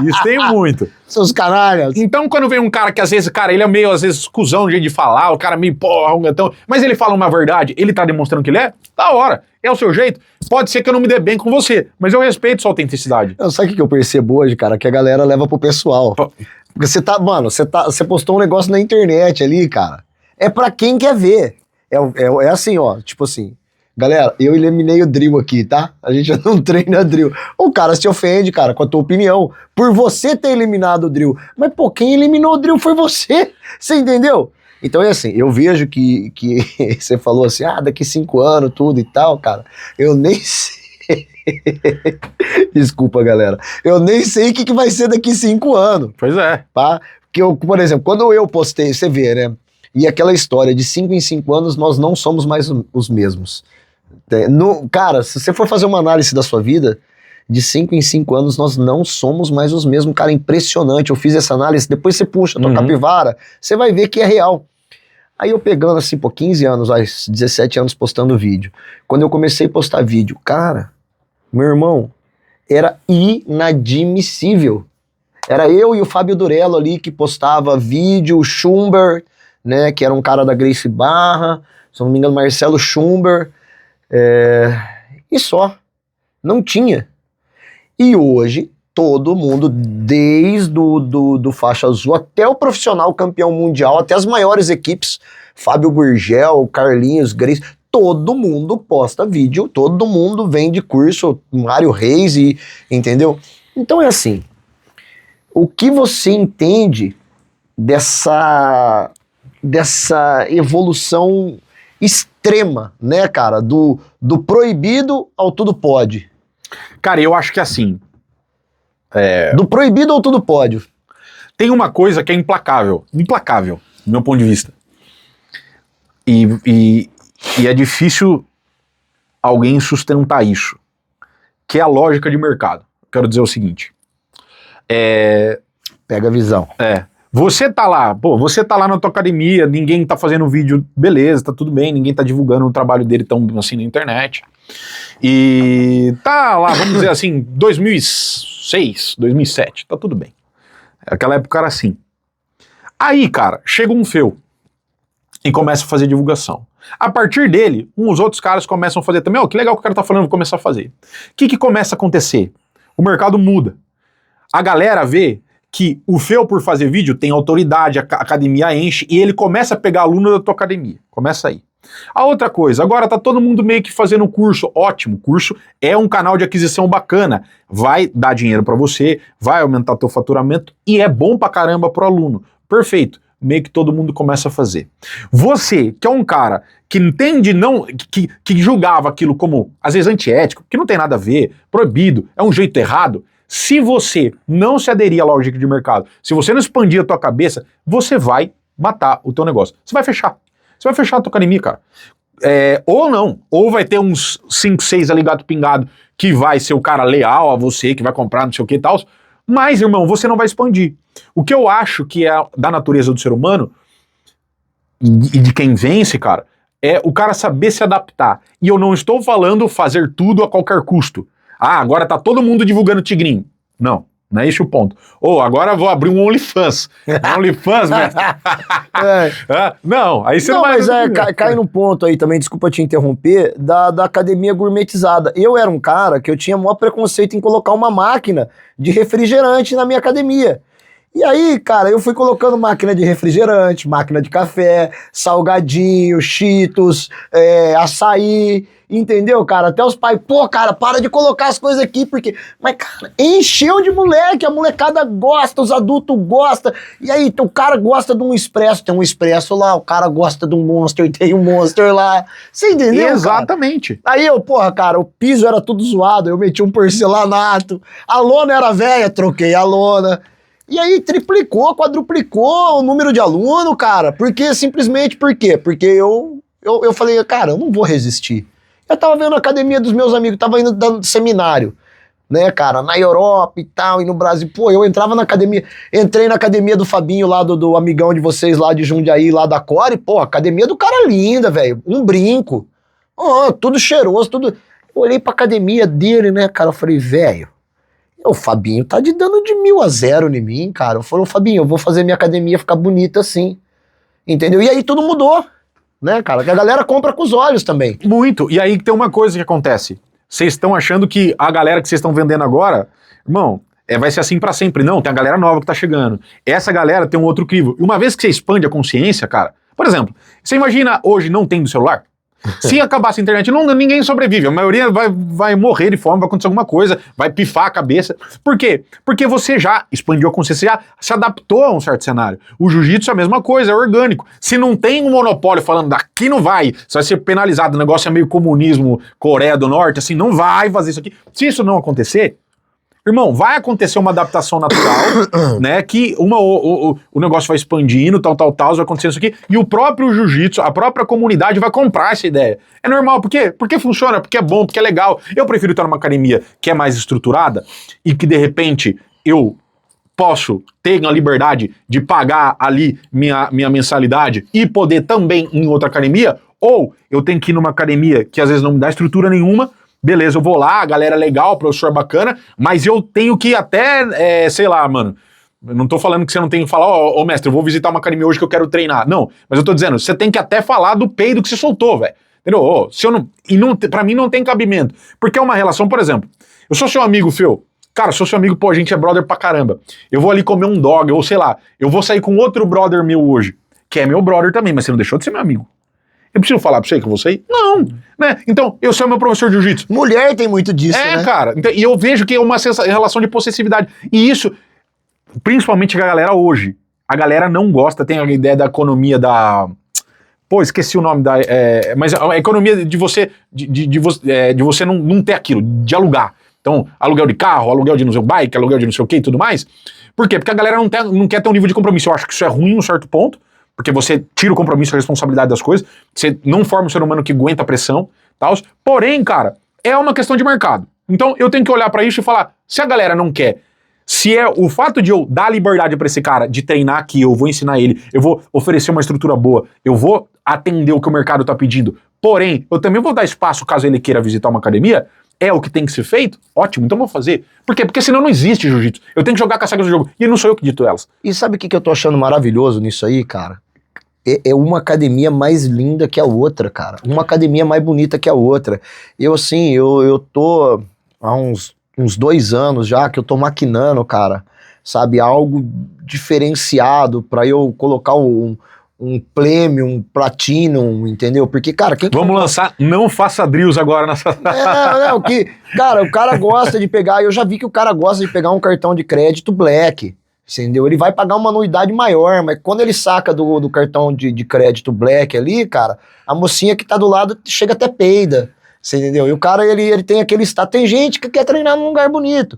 Isso tem muito. Seus canalhas! Então, quando vem um cara que às vezes, cara, ele é meio, às vezes, cuzão de jeito de falar, o cara meio porra, um gatão, mas ele fala uma verdade, ele tá demonstrando que ele é, da hora, é o seu jeito. Pode ser que eu não me dê bem com você, mas eu respeito sua autenticidade. Não, sabe o que eu percebo hoje, cara? Que a galera leva pro pessoal. Porque você tá, mano, você postou um negócio na internet ali, cara. É pra quem quer ver. É assim, ó, tipo assim. Galera, eu eliminei o drill aqui, tá? A gente não treina drill. O cara se ofende, cara, com a tua opinião, por você ter eliminado o drill. Mas, pô, quem eliminou o drill foi você. Você entendeu? Então é assim, eu vejo que você falou assim, daqui 5 anos, tudo e tal, cara. Eu nem sei. Desculpa, galera. Eu nem sei o que vai ser daqui 5 anos. Pois é. Tá? Porque, por exemplo, quando eu postei, você vê, né? E aquela história de 5 em 5 anos, nós não somos mais os mesmos. Cara, se você for fazer uma análise da sua vida, de 5 em 5 anos nós não somos mais os mesmos. Cara, impressionante. Eu fiz essa análise, depois você puxa a tua capivara, você vai ver que é real. Aí eu pegando assim, 15 anos, 17 anos postando vídeo. Quando eu comecei a postar vídeo, cara, meu irmão, era inadmissível. Era eu e o Fábio Durello ali que postava vídeo, o Schumber, né, que era um cara da Gracie Barra, se não me engano, Marcelo Schumber, e só, não tinha. E hoje, todo mundo, desde do faixa azul até o profissional campeão mundial, até as maiores equipes, Fábio Gurgel, Carlinhos, Gracie, todo mundo posta vídeo, todo mundo vende curso, Mário Reis, entendeu? Então é assim, o que você entende dessa evolução extrema, né, cara, do proibido ao tudo pode? Cara, eu acho que assim... Do proibido ao tudo pode. Tem uma coisa que é implacável, do meu ponto de vista. E é difícil alguém sustentar isso, que é a lógica de mercado. Quero dizer o seguinte. Pega a visão. Você tá lá na tua academia, ninguém tá fazendo vídeo, beleza, tá tudo bem, ninguém tá divulgando o trabalho dele tão assim na internet. E tá lá, vamos dizer assim, 2006, 2007, tá tudo bem. Aquela época era assim. Aí, cara, chega um feu e começa a fazer divulgação. A partir dele, uns outros caras começam a fazer também. Que legal que o cara tá falando, vou começar a fazer. O que começa a acontecer? O mercado muda. A galera vê que o feu por fazer vídeo tem autoridade, a academia enche e ele começa a pegar aluno da tua academia. Começa aí. A outra coisa, agora tá todo mundo meio que fazendo curso. Ótimo, curso é um canal de aquisição bacana. Vai dar dinheiro pra você, vai aumentar teu faturamento e é bom pra caramba pro aluno. Perfeito. Meio que todo mundo começa a fazer. Você, que é um cara que entende, que julgava aquilo como, às vezes, antiético, que não tem nada a ver, proibido, é um jeito errado, se você não se aderir à lógica de mercado, se você não expandir a tua cabeça, você vai matar o teu negócio. Você vai fechar. Você vai fechar a tua academia, cara. Ou não. Ou vai ter uns 5, 6 ali gato pingado que vai ser o cara leal a você, que vai comprar não sei o que e tal. Mas, irmão, você não vai expandir. O que eu acho que é da natureza do ser humano e de quem vence, cara, é o cara saber se adaptar. E eu não estou falando fazer tudo a qualquer custo. Agora tá todo mundo divulgando tigrinho. Não é esse o ponto. Agora eu vou abrir um OnlyFans. OnlyFans, mestre. Não, aí você não vai... Mas cai num ponto aí também, desculpa te interromper, da academia gourmetizada. Eu era um cara que eu tinha maior preconceito em colocar uma máquina de refrigerante na minha academia. E aí, cara, eu fui colocando máquina de refrigerante, máquina de café, salgadinho, Cheetos, açaí, entendeu, cara? Até os pais, cara, para de colocar as coisas aqui, porque... Mas, cara, encheu de moleque, a molecada gosta, os adultos gostam. E aí, o cara gosta de um expresso, tem um expresso lá, o cara gosta de um Monster, tem um Monster lá. Você entendeu, Exatamente. Cara? Aí cara, o piso era tudo zoado, eu meti um porcelanato, a lona era velha, troquei a lona. E aí triplicou, quadruplicou o número de aluno, cara. Simplesmente por quê? Porque eu falei, cara, eu não vou resistir. Eu tava vendo a academia dos meus amigos, tava indo dando seminário, né, cara, na Europa e tal, e no Brasil. Pô, eu entrava na academia, entrei na academia do Fabinho lá, do amigão de vocês lá de Jundiaí, lá da Core. Pô, a academia do cara linda, velho. Um brinco. Oh, tudo cheiroso, tudo. Eu olhei pra academia dele, né, cara, eu falei, velho, o Fabinho tá dando de 1000-0 em mim, cara. Eu falei, Fabinho, eu vou fazer minha academia ficar bonita assim. Entendeu? E aí tudo mudou, né, cara? Que a galera compra com os olhos também. Muito. E aí tem uma coisa que acontece. Vocês estão achando que a galera que vocês estão vendendo agora, irmão, vai ser assim pra sempre. Não, tem a galera nova que tá chegando. Essa galera tem um outro crivo. E uma vez que você expande a consciência, cara, por exemplo, você imagina hoje não tendo celular? Se acabasse a internet, ninguém sobrevive. A maioria vai morrer de fome, vai acontecer alguma coisa, vai pifar a cabeça. Por quê? Porque você já expandiu a consciência, já se adaptou a um certo cenário. O jiu-jitsu é a mesma coisa, é orgânico. Se não tem um monopólio falando daqui não vai, você vai ser penalizado, o negócio é meio comunismo, Coreia do Norte, assim, não vai fazer isso aqui. Se isso não acontecer, irmão, vai acontecer uma adaptação natural, né, que o negócio vai expandindo, tal, vai acontecer isso aqui, e o próprio jiu-jitsu, a própria comunidade vai comprar essa ideia. É normal, por quê? Porque funciona, porque é bom, porque é legal. Eu prefiro estar numa academia que é mais estruturada e que, de repente, eu posso ter a liberdade de pagar ali minha mensalidade e poder também ir em outra academia, ou eu tenho que ir numa academia que às vezes não me dá estrutura nenhuma. Beleza, eu vou lá, a galera é legal, professor bacana, mas eu tenho que até, sei lá, mano, eu não tô falando que você não tem que falar, ô mestre, eu vou visitar uma academia hoje que eu quero treinar. Não, mas eu tô dizendo, você tem que até falar do peido que você soltou, velho. Entendeu? Se eu não, pra mim não tem cabimento. Porque é uma relação, por exemplo, eu sou seu amigo, Fio. Cara, sou seu amigo, pô, a gente é brother pra caramba. Eu vou ali comer um dog, ou sei lá, eu vou sair com outro brother meu hoje, que é meu brother também, mas você não deixou de ser meu amigo. Eu preciso falar pra você que eu vou sair? Não, né? Então, eu sou meu professor de jiu-jitsu. Mulher tem muito disso, né? Cara. Então, e eu vejo que é uma relação de possessividade. E isso, principalmente a galera hoje, a galera não gosta, tem a ideia da economia da... Pô, esqueci o nome da... mas a economia de você de você não ter aquilo, de alugar. Então, aluguel de carro, aluguel de não sei o bike, aluguel de não sei o que e tudo mais. Por quê? Porque a galera não quer ter um nível de compromisso. Eu acho que isso é ruim em um certo ponto, porque você tira o compromisso e a responsabilidade das coisas, você não forma um ser humano que aguenta a pressão, tal. Porém, cara, é uma questão de mercado. Então eu tenho que olhar pra isso e falar, se a galera não quer, se é o fato de eu dar liberdade pra esse cara, de treinar aqui, eu vou ensinar ele, eu vou oferecer uma estrutura boa, eu vou atender o que o mercado tá pedindo, porém, eu também vou dar espaço caso ele queira visitar uma academia, é o que tem que ser feito? Ótimo, então vou fazer. Por quê? Porque senão não existe jiu-jitsu. Eu tenho que jogar com as regras do jogo, e não sou eu que dito elas. E sabe o que eu tô achando maravilhoso nisso aí, cara? É uma academia mais linda que a outra, cara. Uma academia mais bonita que a outra. Eu tô há uns 2 anos já que eu tô maquinando, cara, sabe, algo diferenciado pra eu colocar um Premium, um Platinum, entendeu? Porque, cara... Vamos lançar Não Faça Drills agora nessa... Cara, o cara gosta de pegar... Eu já vi que o cara gosta de pegar um cartão de crédito Black, entendeu? Ele vai pagar uma anuidade maior, mas quando ele saca do cartão de crédito Black ali, cara, a mocinha que tá do lado chega até peida, você entendeu? E o cara, ele tem aquele status. Tem gente que quer treinar num lugar bonito.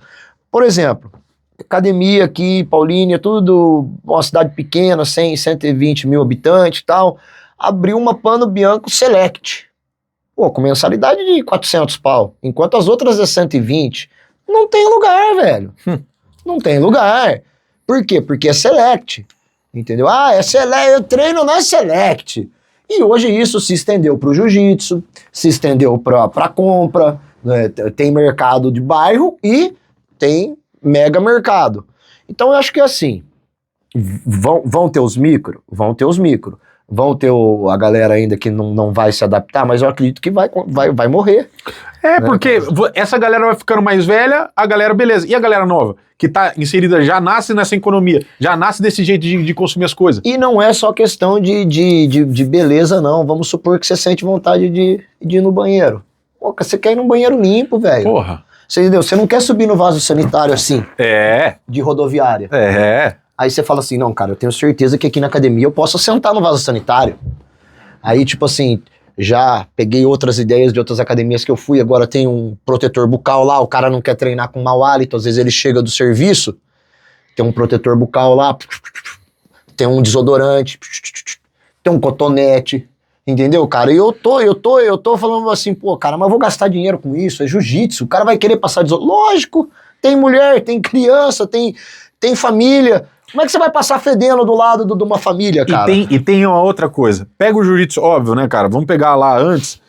Por exemplo, academia aqui, Paulínia, tudo, uma cidade pequena, 120 mil habitantes e tal, abriu uma Pano Bianco Select. Pô, com mensalidade de 400 pau, enquanto as outras é 120. Não tem lugar, velho. Não tem lugar. Por quê? Porque é Select, entendeu? É Select, eu treino na Select. E hoje isso se estendeu para o jiu-jitsu, se estendeu para compra, né? Tem mercado de bairro e tem mega mercado. Então eu acho que assim, vão ter os micro, vão ter os micro. Vão ter a galera ainda que não vai se adaptar, mas eu acredito que vai morrer. Né? Porque essa galera vai ficando mais velha, a galera, beleza. E a galera nova, que tá inserida, já nasce nessa economia, já nasce desse jeito de consumir as coisas. E não é só questão de beleza, não. Vamos supor que você sente vontade de ir no banheiro. Pô, você quer ir num banheiro limpo, velho. Porra. Você entendeu? Você não quer subir no vaso sanitário assim. De rodoviária. Aí você fala assim, não, cara, eu tenho certeza que aqui na academia eu posso sentar no vaso sanitário. Aí, tipo assim, já peguei outras ideias de outras academias que eu fui, agora tem um protetor bucal lá, o cara não quer treinar com mau hálito, às vezes ele chega do serviço, tem um protetor bucal lá, tem um desodorante, tem um cotonete, entendeu, cara? E eu tô falando assim, pô, cara, mas eu vou gastar dinheiro com isso, é jiu-jitsu, o cara vai querer passar desodorante. Lógico, tem mulher, tem criança, tem família. Como é que você vai passar fedendo do lado de uma família, cara? E tem uma outra coisa. Pega o jiu-jitsu, óbvio, né, cara? Vamos pegar lá antes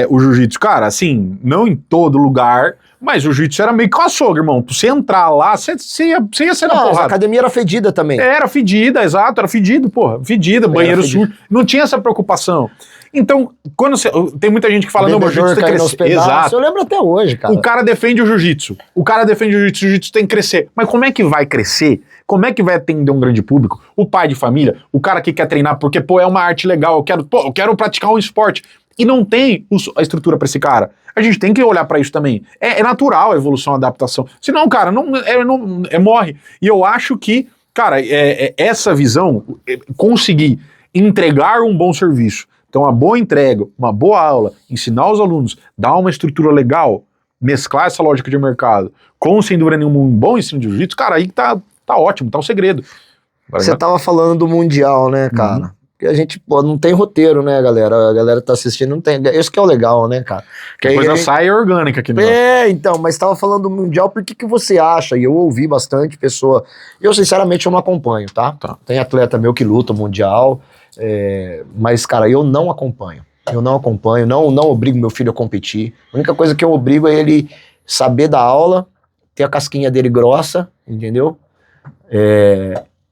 o jiu-jitsu. Cara, assim, não em todo lugar, mas o jiu-jitsu era meio que com açougue, irmão. Pra você entrar lá, você ia ser na porrada. A academia era fedida também. Era fedida, exato, era fedido, porra. Fedida, banheiro sujo. Não tinha essa preocupação. Então, quando tem muita gente que fala, não, o jiu-jitsu tem que crescer. Exato. Eu lembro até hoje, cara. O cara defende o jiu-jitsu. O jiu-jitsu tem que crescer. Mas como é que vai crescer? Como é que vai atender um grande público? O pai de família, o cara que quer treinar porque, pô, é uma arte legal, eu quero praticar um esporte. E não tem a estrutura pra esse cara. A gente tem que olhar pra isso também. É natural a evolução, a adaptação. Senão, cara, morre. E eu acho que, cara, essa visão, conseguir entregar um bom serviço, então uma boa entrega, uma boa aula, ensinar os alunos, dar uma estrutura legal, mesclar essa lógica de mercado com, sem dúvida nenhuma, um bom ensino de jiu-jitsu, cara, aí tá ótimo, tá o segredo. Você tava falando do Mundial, né, cara? Uhum. Porque a gente, pô, não tem roteiro, né, galera? A galera tá assistindo, não tem. Isso que é o legal, né, cara? Que a coisa sai orgânica aqui, né? Então, mas tava falando do Mundial, por que você acha? E eu ouvi bastante pessoa. Eu, sinceramente, eu não acompanho, tá? Tem atleta meu que luta Mundial, mas, cara, eu não acompanho. Não obrigo meu filho a competir. A única coisa que eu obrigo é ele saber da aula, ter a casquinha dele grossa, entendeu?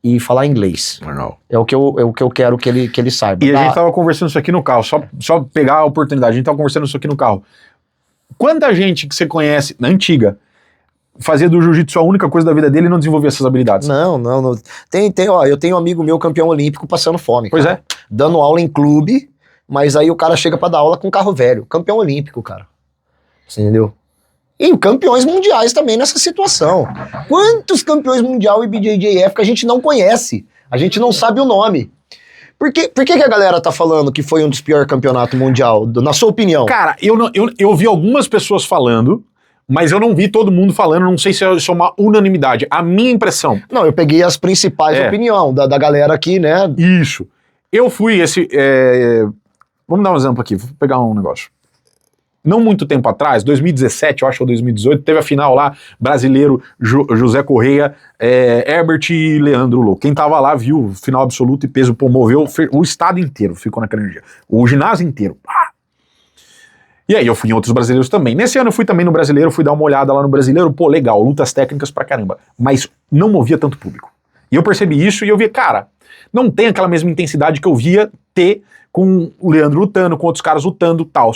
E falar inglês. Legal. É o que eu quero que ele saiba. E a gente tava conversando isso aqui no carro, só pegar a oportunidade, a gente tava conversando isso aqui no carro. Quanta gente que você conhece, na antiga, fazia do jiu-jitsu a única coisa da vida dele e não desenvolvia essas habilidades? Não. Eu tenho um amigo meu, campeão olímpico, passando fome. Pois cara. Dando aula em clube, mas aí o cara chega pra dar aula com carro velho. Campeão olímpico, cara. Você entendeu? E campeões mundiais também nessa situação. Quantos campeões mundial e BJJF que a gente não conhece? A gente não sabe o nome. Por que a galera tá falando que foi um dos piores campeonatos mundial, na sua opinião? Cara, eu vi algumas pessoas falando, mas eu não vi todo mundo falando, não sei se é uma unanimidade. A minha impressão... Não, eu peguei as principais opiniões da galera aqui, né? Isso. Eu fui vamos dar um exemplo aqui, vou pegar um negócio. Não muito tempo atrás, 2017, eu acho, ou 2018, teve a final lá, brasileiro, José Correia, Herbert e Leandro Lô. Quem tava lá viu, final absoluto e peso, moveu o estado inteiro, ficou naquela energia. O ginásio inteiro. E aí eu fui em outros brasileiros também. Nesse ano eu fui também no brasileiro, fui dar uma olhada lá no brasileiro, pô, legal, lutas técnicas pra caramba, mas não movia tanto público. E eu percebi isso e eu vi, cara, não tem aquela mesma intensidade que eu via ter com o Leandro lutando, com outros caras lutando, tal.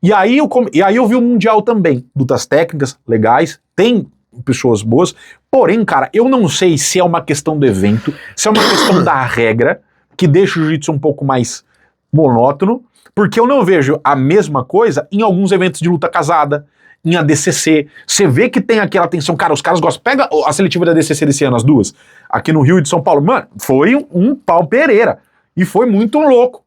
E aí eu vi o Mundial também, lutas técnicas legais, tem pessoas boas, porém, cara, eu não sei se é uma questão do evento, se é uma questão da regra, que deixa o jiu-jitsu um pouco mais monótono, porque eu não vejo a mesma coisa em alguns eventos de luta casada, em ADCC, você vê que tem aquela tensão, cara, os caras gostam, pega a seletiva da ADCC desse ano, as duas, aqui no Rio e de São Paulo, mano, foi um pau Pereira, e foi muito louco.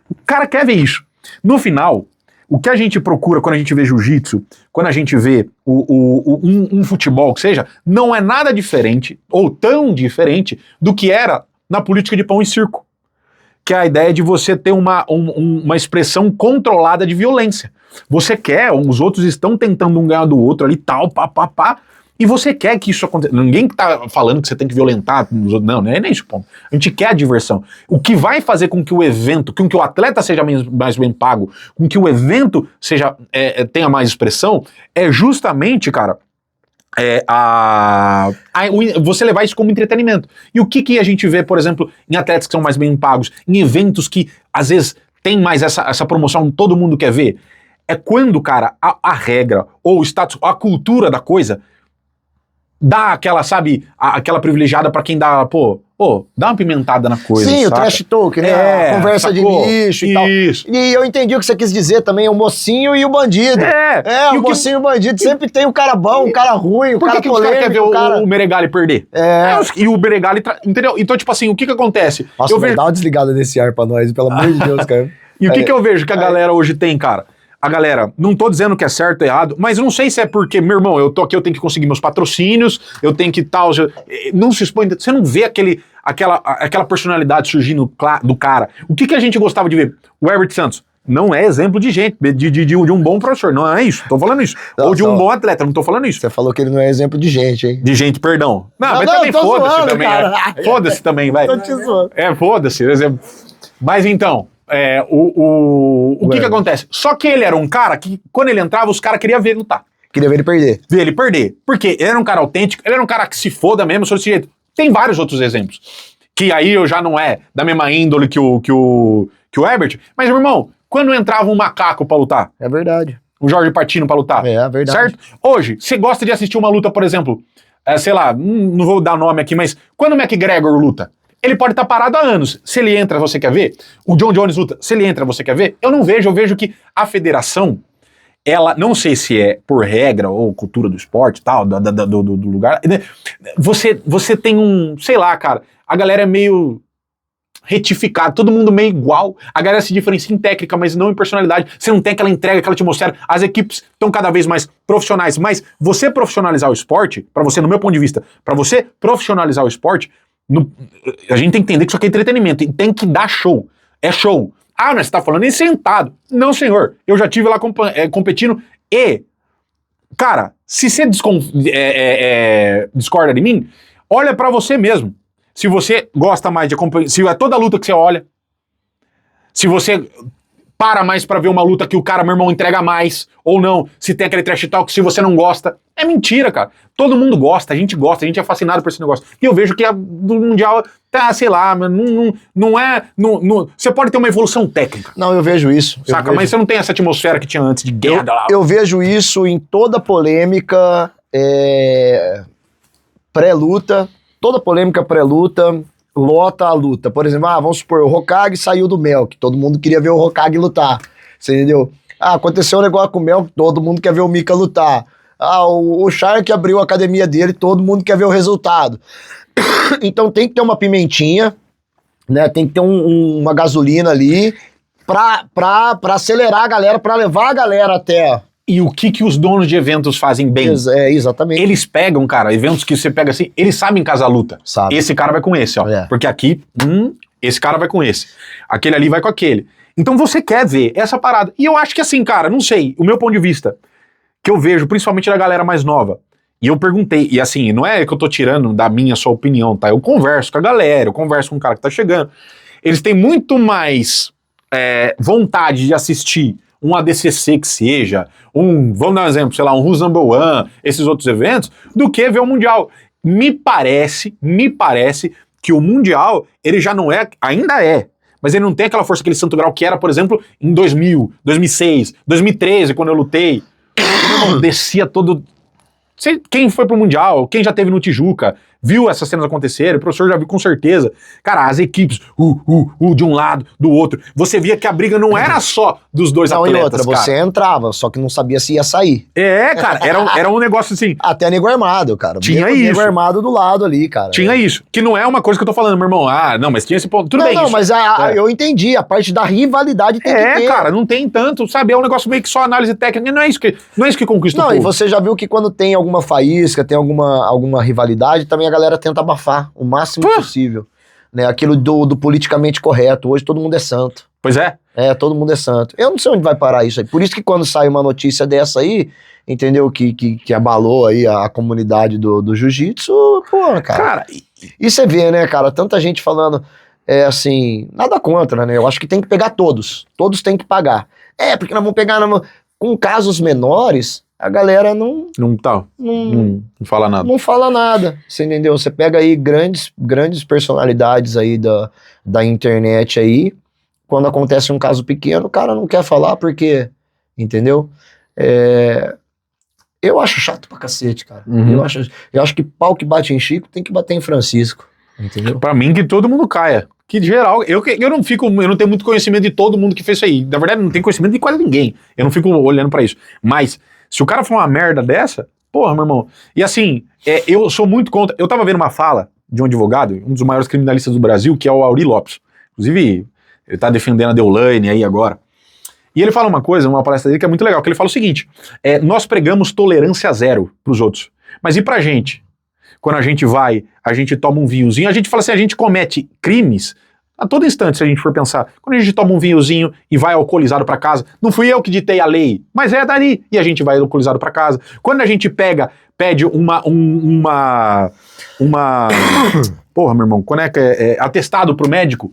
O cara quer ver isso. No final, o que a gente procura quando a gente vê jiu-jitsu, quando a gente vê um futebol que seja, não é nada diferente, ou tão diferente, do que era na política de pão e circo. Que é a ideia de você ter uma expressão controlada de violência. Você quer, os outros estão tentando um ganhar do outro ali, tal, pá, e você quer que isso aconteça. Ninguém tá falando que você tem que violentar os outros, não é nem isso, ponto. A gente quer a diversão. O que vai fazer com que o evento, com que o atleta seja mais bem pago, com que o evento tenha mais expressão, é justamente, cara, você levar isso como entretenimento. E o que a gente vê, por exemplo, em atletas que são mais bem pagos, em eventos que, às vezes, tem mais essa promoção, todo mundo quer ver? É quando, cara, a regra, ou o status, a cultura da coisa, dá aquela, sabe, aquela privilegiada pra quem dá, dá uma pimentada na coisa. Sim, saca? O trash talk, né? A conversa sacou? de lixo e Isso. tal. E eu entendi o que você quis dizer também, o mocinho e o bandido. O mocinho e o bandido. Sempre tem o cara bom, o cara ruim, o cara polêmico. Por que os caras querem ver o Meregali perder? E o Meregali, entendeu? Então, tipo assim, o que acontece? Nossa, dá uma desligada nesse ar pra nós, pelo amor de Deus, cara. E o que eu vejo que a galera hoje tem, cara? a galera, não tô dizendo que é certo ou errado, mas eu não sei se é porque, meu irmão, eu tô aqui, eu tenho que conseguir meus patrocínios, eu tenho que tal, não se expõe, você não vê aquela personalidade surgindo do cara. O que a gente gostava de ver? O Herbert Santos não é exemplo de gente, de um bom professor, não é isso, tô falando isso. Não, ou de um bom atleta, não tô falando isso. Você falou que ele não é exemplo de gente, hein? De gente, perdão. Não, mas não, também tô foda-se zoando, também. cara. Foda-se também, vai. Tô te zoando. Foda-se. Mas então, o que acontece? Só que ele era um cara que, quando ele entrava, os caras queriam ver ele lutar. Queria ver ele perder. Ver ele perder. Porque ele era um cara autêntico, ele era um cara que se foda mesmo, só desse jeito. Tem vários outros exemplos. Que aí eu já não é da mesma índole que o Herbert. Mas, meu irmão, quando entrava um macaco pra lutar, É verdade. o Jorge Patino pra lutar, É verdade. certo? Hoje, você gosta de assistir uma luta, por exemplo, sei lá, não vou dar nome aqui, mas quando o McGregor luta, ele pode estar parado há anos. Se ele entra, você quer ver? O John Jones luta, se ele entra, você quer ver? Eu não vejo, eu vejo que a federação, ela, não sei se é por regra ou cultura do esporte e tal, do lugar, né? Você tem sei lá, cara, a galera é meio retificada, todo mundo meio igual, a galera se diferencia em técnica, mas não em personalidade, você não tem aquela entrega, aquela atmosfera, as equipes estão cada vez mais profissionais, mas você profissionalizar o esporte, pra você, no meu ponto de vista, pra você profissionalizar o esporte, a gente tem que entender que isso aqui é entretenimento, e tem que dar show, é show. Ah, mas você tá falando em sentado. Não, senhor, eu já tive lá competindo e, cara, se você discorda de mim, olha pra você mesmo. Se você gosta mais de acompanhar, se é toda luta que você olha, se você para mais pra ver uma luta que o cara, meu irmão, entrega mais, ou não, se tem aquele trash talk, se você não gosta, é mentira, cara. Todo mundo gosta, a gente é fascinado por esse negócio. E eu vejo que do Mundial, sei lá, não é, você pode ter uma evolução técnica. Não, eu vejo isso. Saca? Mas você não tem essa atmosfera que tinha antes de guerra. Eu vejo isso em toda polêmica pré-luta, toda polêmica pré-luta lota a luta. Por exemplo, vamos supor, o Hokage saiu do Melk, todo mundo queria ver o Hokage lutar, você entendeu? Aconteceu um negócio com o Melk, todo mundo quer ver o Mika lutar. O Shark abriu a academia dele, todo mundo quer ver o resultado. Então tem que ter uma pimentinha, né? Tem que ter uma gasolina ali pra acelerar a galera, pra levar a galera até... E o que os donos de eventos fazem bem? Exatamente. Eles pegam, cara, eventos que você pega assim, eles sabem casar a luta. Sabe. Esse cara vai com esse, ó. Porque aqui, esse cara vai com esse. Aquele ali vai com aquele. Então você quer ver essa parada. E eu acho que assim, cara, não sei, o meu ponto de vista, que eu vejo, principalmente da galera mais nova, e eu perguntei, e assim, não é que eu tô tirando da minha só opinião, tá? Eu converso com a galera, eu converso com o cara que tá chegando. Eles têm muito mais vontade de assistir um ADCC que seja, vamos dar um exemplo, sei lá, um Who's Number One, esses outros eventos, do que ver o Mundial. Me parece que o Mundial, ele já não é, ainda é, mas ele não tem aquela força, aquele santo grau que era, por exemplo, em 2000, 2006, 2013, quando eu lutei. Meu irmão, descia todo... Quem foi pro Mundial, quem já teve no Tijuca, viu essas cenas acontecerem, o professor já viu com certeza. Cara, as equipes, de um lado, do outro. Você via que a briga não era só dos dois atletas, e outra, cara. você entrava, só que não sabia se ia sair. Cara, era um negócio assim... Até nego armado, cara. Tinha isso. Nego armado do lado ali, cara. Tinha isso. Que não é uma coisa que eu tô falando, meu irmão. Não, mas tinha esse ponto. Tudo bem. Não, mas eu entendi. A parte da rivalidade tem que ter. Cara, não tem tanto, sabe? É um negócio meio que só análise técnica. Não é isso que conquista o povo. E você já viu que quando tem alguma faísca, tem alguma rivalidade, também a galera tenta abafar o máximo possível. Né? Aquilo do politicamente correto. Hoje todo mundo é santo. Pois é. Todo mundo é santo. Eu não sei onde vai parar isso aí. Por isso que quando sai uma notícia dessa aí, entendeu? Que abalou aí a comunidade do jiu-jitsu, pô, cara. E você vê, né, cara, tanta gente falando, assim, nada contra, né? Eu acho que tem que pegar todos. Todos têm que pagar. Porque nós vamos pegar com casos menores, a galera não fala nada. Não fala nada, você entendeu? Você pega aí grandes personalidades aí da internet aí, quando acontece um caso pequeno, o cara não quer falar porque, entendeu? Eu acho chato pra cacete, cara. Eu acho que pau que bate em Chico tem que bater em Francisco, entendeu? Pra mim que todo mundo caia. Que geral, eu não tenho muito conhecimento de todo mundo que fez isso aí. Na verdade, não tenho conhecimento de quase ninguém. Eu não fico olhando pra isso. Mas, se o cara for uma merda dessa, porra, meu irmão. E assim, eu sou muito contra. Eu tava vendo uma fala de um advogado, um dos maiores criminalistas do Brasil, que é o Auri Lopes. Inclusive, ele tá defendendo a Deolane aí agora. E ele fala uma coisa, numa palestra dele, que é muito legal, que ele fala o seguinte, nós pregamos tolerância zero pros outros. Mas e pra gente? Quando a gente toma um vinhozinho, a gente fala assim, a gente comete crimes a todo instante, se a gente for pensar. Quando a gente toma um vinhozinho e vai alcoolizado pra casa, não fui eu que ditei a lei, mas é dali, e a gente vai alcoolizado pra casa. Quando a gente pede porra, meu irmão, quando é atestado pro médico,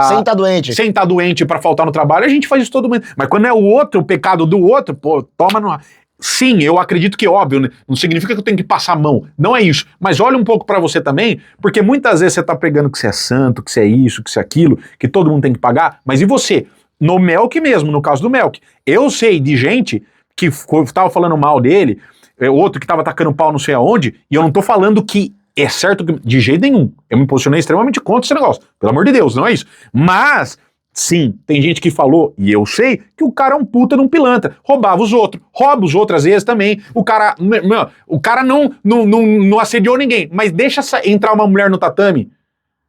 sem estar doente. Sem estar doente pra faltar no trabalho, a gente faz isso todo mundo. Mas quando é o pecado do outro, pô, toma no... Sim, eu acredito que, óbvio, né? Não significa que eu tenho que passar a mão, não é isso. Mas olha um pouco pra você também, porque muitas vezes você tá pregando que você é santo, que você é isso, que você é aquilo, que todo mundo tem que pagar, mas e você? No Melk mesmo, no caso do Melk, eu sei de gente que tava falando mal dele, outro que tava tacando pau não sei aonde, e eu não tô falando que é certo de jeito nenhum. Eu me posicionei extremamente contra esse negócio, pelo amor de Deus, não é isso. Mas... sim, tem gente que falou, e eu sei, que o cara é um puta de um pilantra. Roubava os outros, rouba os outros às vezes também. O cara não assediou ninguém, mas deixa entrar uma mulher no tatame,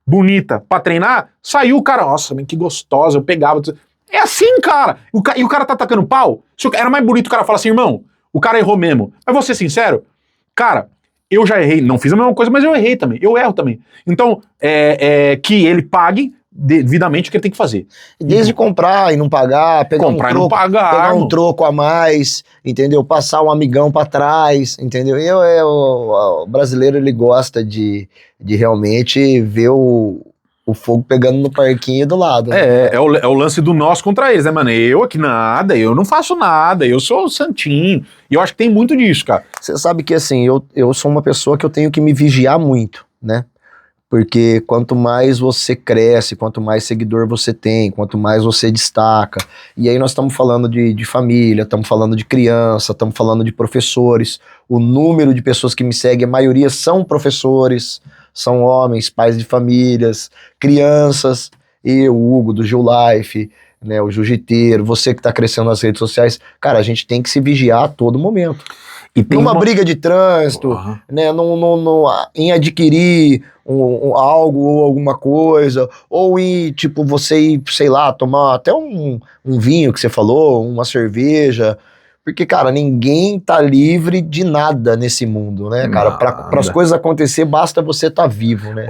bonita, pra treinar, saiu o cara, nossa, que gostosa, eu pegava. É assim, cara. E o cara tá atacando pau. Era mais bonito o cara falar assim, irmão, o cara errou mesmo. Mas vou ser sincero, cara, eu já errei, não fiz a mesma coisa, mas eu errei também, eu erro também. Então, que ele pague devidamente o que ele tem que fazer. Desde comprar e não pagar, pegar um troco a mais, entendeu? Passar um amigão pra trás, entendeu? O brasileiro, ele gosta de realmente ver o fogo pegando no parquinho do lado. Né? É o lance do nós contra eles, né, mano? Eu aqui nada, eu não faço nada, eu sou o santinho. E eu acho que tem muito disso, cara. Você sabe que, assim, eu sou uma pessoa que eu tenho que me vigiar muito, né? Porque quanto mais você cresce, quanto mais seguidor você tem, quanto mais você destaca. E aí nós estamos falando de família, estamos falando de criança, estamos falando de professores. O número de pessoas que me seguem, a maioria são professores, são homens, pais de famílias, crianças. Eu, o Hugo, do Gil Life, né, o jiu-jiteiro, você que está crescendo nas redes sociais. Cara, a gente tem que se vigiar a todo momento. E tem numa briga de trânsito, né, em adquirir algo ou alguma coisa, ou em, tipo, você ir, sei lá, tomar até um vinho que você falou, uma cerveja, porque, cara, ninguém tá livre de nada nesse mundo, né, cara? Para as coisas acontecer, basta você estar vivo, né?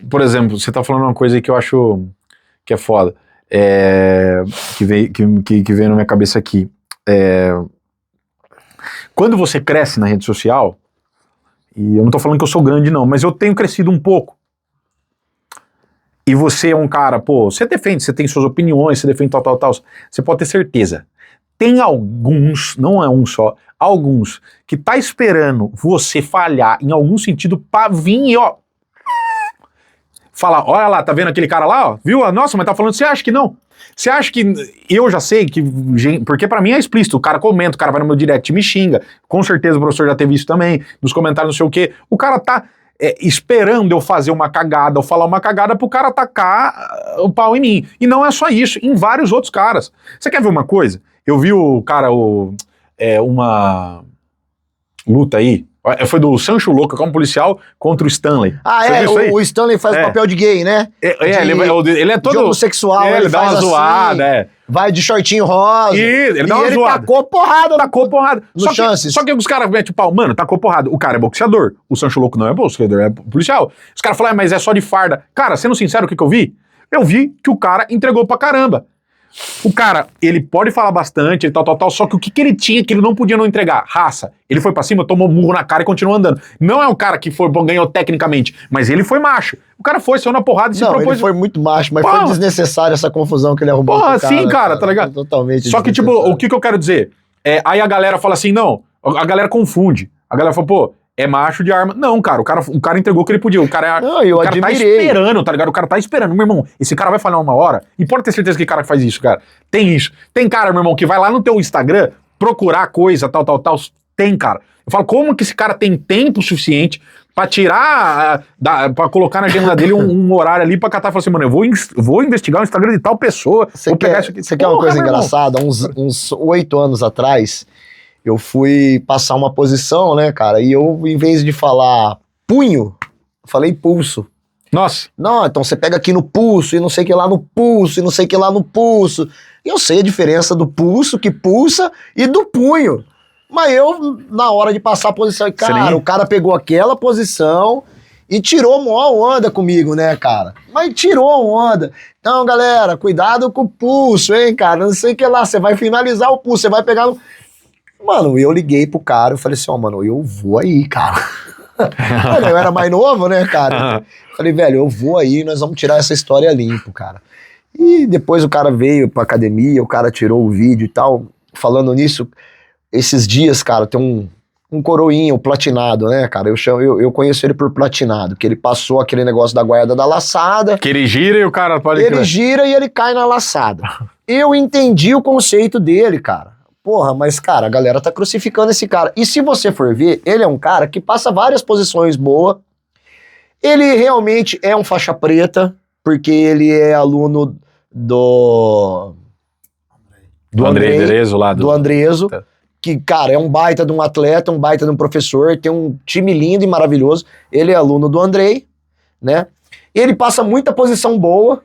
Por exemplo, você tá falando uma coisa aí que eu acho que é foda, que veio na minha cabeça aqui. Quando você cresce na rede social, e eu não tô falando que eu sou grande não, mas eu tenho crescido um pouco, e você é um cara, pô, você defende, você tem suas opiniões, você defende tal, você pode ter certeza, tem alguns, não é um só, alguns, que tá esperando você falhar em algum sentido pra vir e ó, falar, olha lá, tá vendo aquele cara lá, ó, viu? Nossa, mas tá falando, você acha que não? Você acha que, eu já sei que, porque pra mim é explícito, o cara comenta, o cara vai no meu direct e me xinga, com certeza o professor já teve isso também, nos comentários não sei o quê, o cara tá esperando eu fazer uma cagada, ou falar uma cagada pro cara atacar o pau em mim, e não é só isso, em vários outros caras. Você quer ver uma coisa? Eu vi o cara, uma luta aí, foi do Sancho Louco, como policial, contra o Stanley. O Stanley faz o papel de gay, né? Ele é todo... de homossexual, ele dá uma zoada, assim, vai de shortinho rosa. Ele dá uma zoada. Tacou porrada. No chances. Só que os caras metem o pau, mano, tacou porrada. O cara é boxeador. O Sancho Louco não é boxeador, é policial. Os caras falam, mas é só de farda. Cara, sendo sincero, o que eu vi? Eu vi que o cara entregou pra caramba. O cara, ele pode falar bastante, ele tal, só que o que ele tinha que ele não podia não entregar? Raça. Ele foi pra cima, tomou murro na cara e continuou andando. Não é um cara que ganhou tecnicamente, mas ele foi macho. O cara saiu na porrada e se propôs... ele foi muito macho, mas foi desnecessário essa confusão que ele arrumou. Sim, cara, tá ligado? Totalmente. Só que, tipo, o que eu quero dizer? Aí a galera fala assim, não, a galera confunde. A galera fala, pô, é macho de arma. Não, cara, o cara entregou o que ele podia. O cara tá esperando, tá ligado? O cara tá esperando. Meu irmão, esse cara vai falhar uma hora. E pode ter certeza que cara faz isso, cara. Tem isso. Tem cara, meu irmão, que vai lá no teu Instagram procurar coisa, tal. Tem, cara. Eu falo, como que esse cara tem tempo suficiente pra tirar, pra colocar na agenda dele um horário ali pra catar e falar assim, mano, eu vou investigar o Instagram de tal pessoa. Você quer uma coisa engraçada? Uns 8 anos atrás, eu fui passar uma posição, né, cara? E eu, em vez de falar punho, falei pulso. Nossa. Não, então você pega aqui no pulso, e não sei o que lá no pulso, e não sei o que lá no pulso. E eu sei a diferença do pulso, que pulsa, e do punho. Mas eu, na hora de passar a posição, cara, o cara pegou aquela posição e tirou mó onda comigo, né, cara? Mas tirou onda. Então, galera, cuidado com o pulso, hein, cara? Não sei o que lá, você vai finalizar o pulso, você vai pegar no... Mano, eu liguei pro cara, eu falei assim, ó, mano, eu vou aí, cara. Eu era mais novo, né, cara? Falei, velho, eu vou aí, nós vamos tirar essa história limpo, cara. E depois o cara veio pra academia, o cara tirou o vídeo e tal. Falando nisso, esses dias, cara, tem um coroinha, um platinado, né, cara? Eu conheço ele por platinado, que ele passou aquele negócio da guarda da laçada. Que ele gira e o cara pode... Ele gira e ele cai na laçada. Eu entendi o conceito dele, cara. Porra, mas, cara, a galera tá crucificando esse cara. E se você for ver, ele é um cara que passa várias posições boas. Ele realmente é um faixa preta, porque ele é aluno do Andrei Verezo lá. Do Andrezo, que, cara, é um baita de um atleta, um baita de um professor, tem um time lindo e maravilhoso. Ele é aluno do Andrei, né? Ele passa muita posição boa,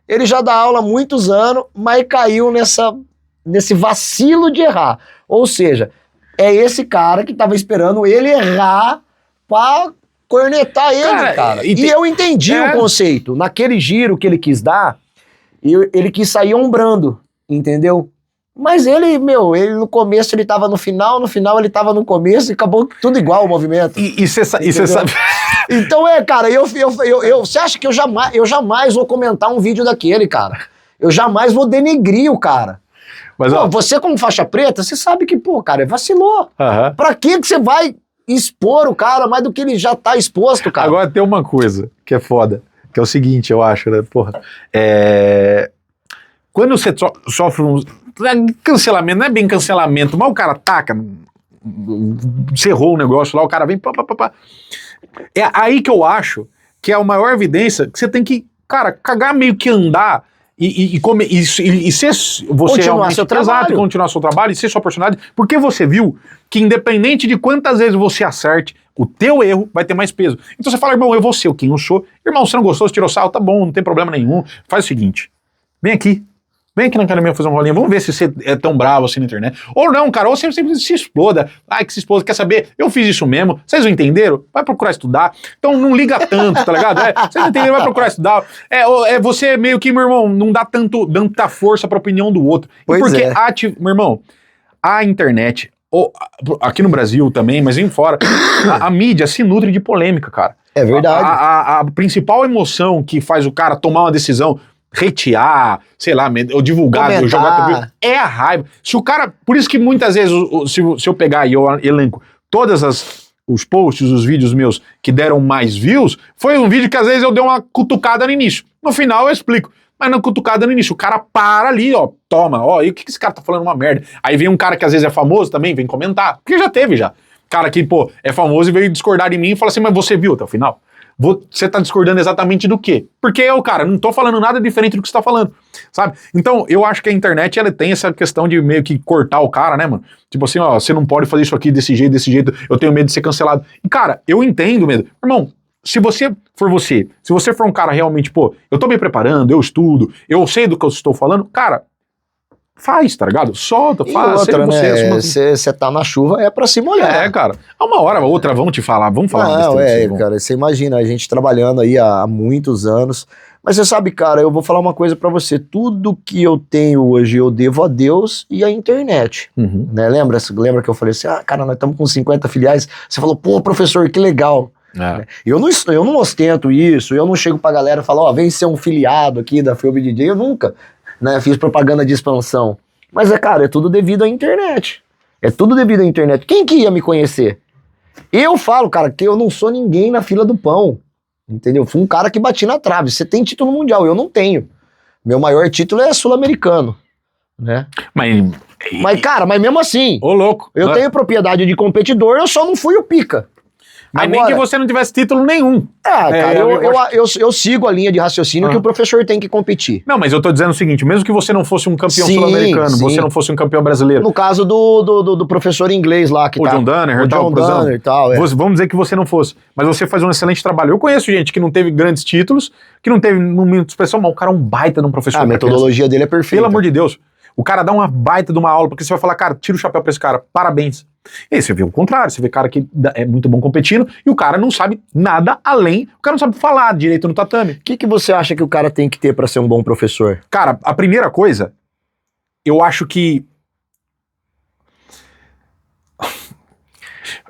ele já dá aula há muitos anos, mas caiu nesse vacilo de errar. Ou seja, é esse cara que tava esperando ele errar pra cornetar ele, cara. E eu entendi o conceito. Naquele giro que ele quis dar, ele quis sair ombrando, entendeu? Mas ele no começo ele tava no final ele tava no começo e acabou tudo igual o movimento. E você sabe... Então cara, você acha que eu jamais vou comentar um vídeo daquele, cara? Eu jamais vou denegrir o cara. Mas, pô, você como faixa preta, você sabe que, pô, cara, vacilou. Pra que você vai expor o cara mais do que ele já tá exposto, cara? Agora tem uma coisa que é foda, que é o seguinte, eu acho, né, porra, quando você sofre um cancelamento, não é bem cancelamento, mas o cara taca, cerrou o negócio lá, o cara vem, pá. É aí que eu acho que é a maior evidência que você tem que, cara, cagar meio que andar e ser você continuar seu trabalho. Exato, continuar seu trabalho e ser sua personalidade, porque você viu que independente de quantas vezes você acerte, o teu erro vai ter mais peso. Então você fala, irmão, eu vou ser quem eu sou. Irmão, você não gostou, você tirou sarro, tá bom, não tem problema nenhum. Faz o seguinte, vem aqui na academia fazer uma rolinha, vamos ver se você é tão bravo assim na internet. Ou não, cara, ou você sempre se exploda. Ai, que se exploda, quer saber? Eu fiz isso mesmo, vocês não entenderam? Vai procurar estudar. Então não liga tanto, tá ligado? Vocês não entenderam, vai procurar estudar. Você meio que, meu irmão, não dá tanta força pra opinião do outro. Pois porque, meu irmão, a internet, aqui no Brasil também, mas em fora, a mídia se nutre de polêmica, cara. É verdade. A principal emoção que faz o cara tomar uma decisão, hatear, sei lá, ou divulgar, jogar, é a raiva. Se o cara, por isso que muitas vezes, se eu pegar e eu elenco todas os posts, os vídeos meus que deram mais views, foi um vídeo que às vezes eu dei uma cutucada no início. No final eu explico. Mas na cutucada no início, o cara para ali, ó, toma, ó, e o que esse cara tá falando uma merda? Aí vem um cara que às vezes é famoso também, vem comentar, porque já teve já. Cara que, pô, é famoso e veio discordar de mim e fala assim, mas você viu até o final? Você tá discordando exatamente do quê? Porque eu, cara, não tô falando nada diferente do que você tá falando, sabe? Então, eu acho que a internet, ela tem essa questão de meio que cortar o cara, né, mano? Tipo assim, ó, você não pode fazer isso aqui desse jeito, eu tenho medo de ser cancelado. E, cara, eu entendo o medo. Irmão, se você for um cara realmente, pô, eu tô me preparando, eu estudo, eu sei do que eu estou falando, cara, faz, tá ligado? Solta, faz, outra, né? Você tá na chuva, é pra se molhar. Cara. A uma hora ou outra vamos falar não, cara, você imagina, a gente trabalhando aí há muitos anos, mas você sabe, cara, eu vou falar uma coisa pra você, tudo que eu tenho hoje eu devo a Deus e à internet, né? Lembra que eu falei assim, cara, nós estamos com 50 filiais, você falou, pô, professor, que legal. Eu não ostento isso, eu não chego pra galera e falo, ó, vem ser um filiado aqui da Film DJ, eu nunca, né, fiz propaganda de expansão. Mas, cara, é tudo devido à internet. É tudo devido à internet. Quem que ia me conhecer? Eu falo, cara, que eu não sou ninguém na fila do pão. Entendeu? Fui um cara que bati na trave. Você tem título mundial, eu não tenho. Meu maior título é sul-americano, né? Mas, cara, mesmo assim... Ô, louco. Eu tenho propriedade de competidor, eu só não fui o pica. Mas nem que você não tivesse título nenhum. Cara, eu sigo a linha de raciocínio que o professor tem que competir. Não, mas eu tô dizendo o seguinte, mesmo que você não fosse um campeão sul-americano, você não fosse um campeão brasileiro. No caso do professor inglês lá, que o John Danner e tal. Vamos dizer que você não fosse. Mas você faz um excelente trabalho. Eu conheço gente que não teve grandes títulos, que não teve no mínimo de expressão, mas o cara é um baita de um professor. A metodologia dele é perfeita. Pelo amor de Deus. O cara dá uma baita de uma aula, porque você vai falar, cara, tira o chapéu pra esse cara, parabéns. E aí você vê o contrário, você vê cara que é muito bom competindo e o cara não sabe nada além, o cara não sabe falar direito no tatame. O que você acha que o cara tem que ter pra ser um bom professor? Cara, a primeira coisa, eu acho que...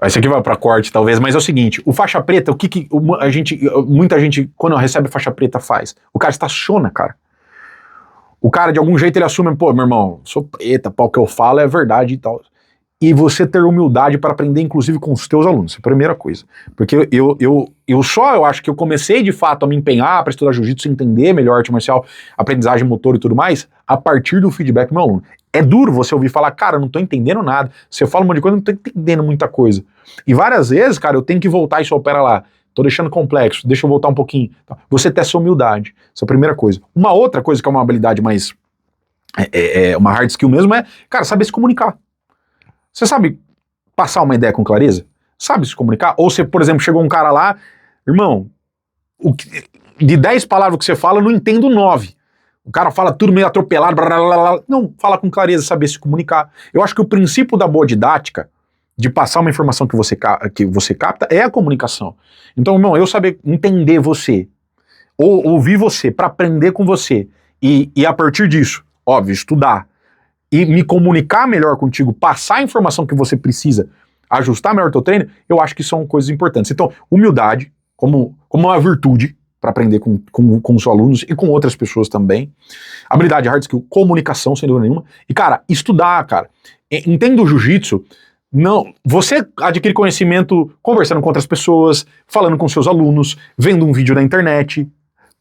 Esse aqui vai pra corte, talvez, mas é o seguinte, o faixa preta, muita gente, quando recebe faixa preta, faz? O cara estaciona, cara. O cara, de algum jeito, ele assume, pô, meu irmão, sou preta, pô, o que eu falo é verdade e tal. E você ter humildade para aprender, inclusive, com os teus alunos, é a primeira coisa. Porque eu acho que eu comecei, de fato, a me empenhar para estudar jiu-jitsu, entender melhor arte marcial, aprendizagem motor e tudo mais, a partir do feedback do meu aluno. É duro você ouvir falar, cara, eu não tô entendendo nada. Você fala um monte de coisa, eu não tô entendendo muita coisa. E várias vezes, cara, eu tenho que voltar e só opera lá. Tô deixando complexo, deixa eu voltar um pouquinho. Você ter essa humildade, essa é a primeira coisa. Uma outra coisa que é uma habilidade mais... uma hard skill mesmo é, cara, saber se comunicar. Você sabe passar uma ideia com clareza? Sabe se comunicar? Ou você, por exemplo, chegou um cara lá, irmão, de 10 palavras que você fala, eu não entendo 9. O cara fala tudo meio atropelado, blá, blá, blá, blá. Não, fala com clareza, saber se comunicar. Eu acho que o princípio da boa didática, de passar uma informação que você capta, é a comunicação. Então, irmão, eu saber entender você, ou ouvir você, para aprender com você, e a partir disso, óbvio, estudar, e me comunicar melhor contigo, passar a informação que você precisa, ajustar melhor o teu treino, eu acho que são coisas importantes. Então, humildade, como uma virtude, para aprender com os seus alunos e com outras pessoas também. Habilidade hard skill, comunicação, sem dúvida nenhuma. E, cara, estudar, cara. Entenda o jiu-jitsu. Não, você adquire conhecimento conversando com outras pessoas, falando com seus alunos, vendo um vídeo na internet,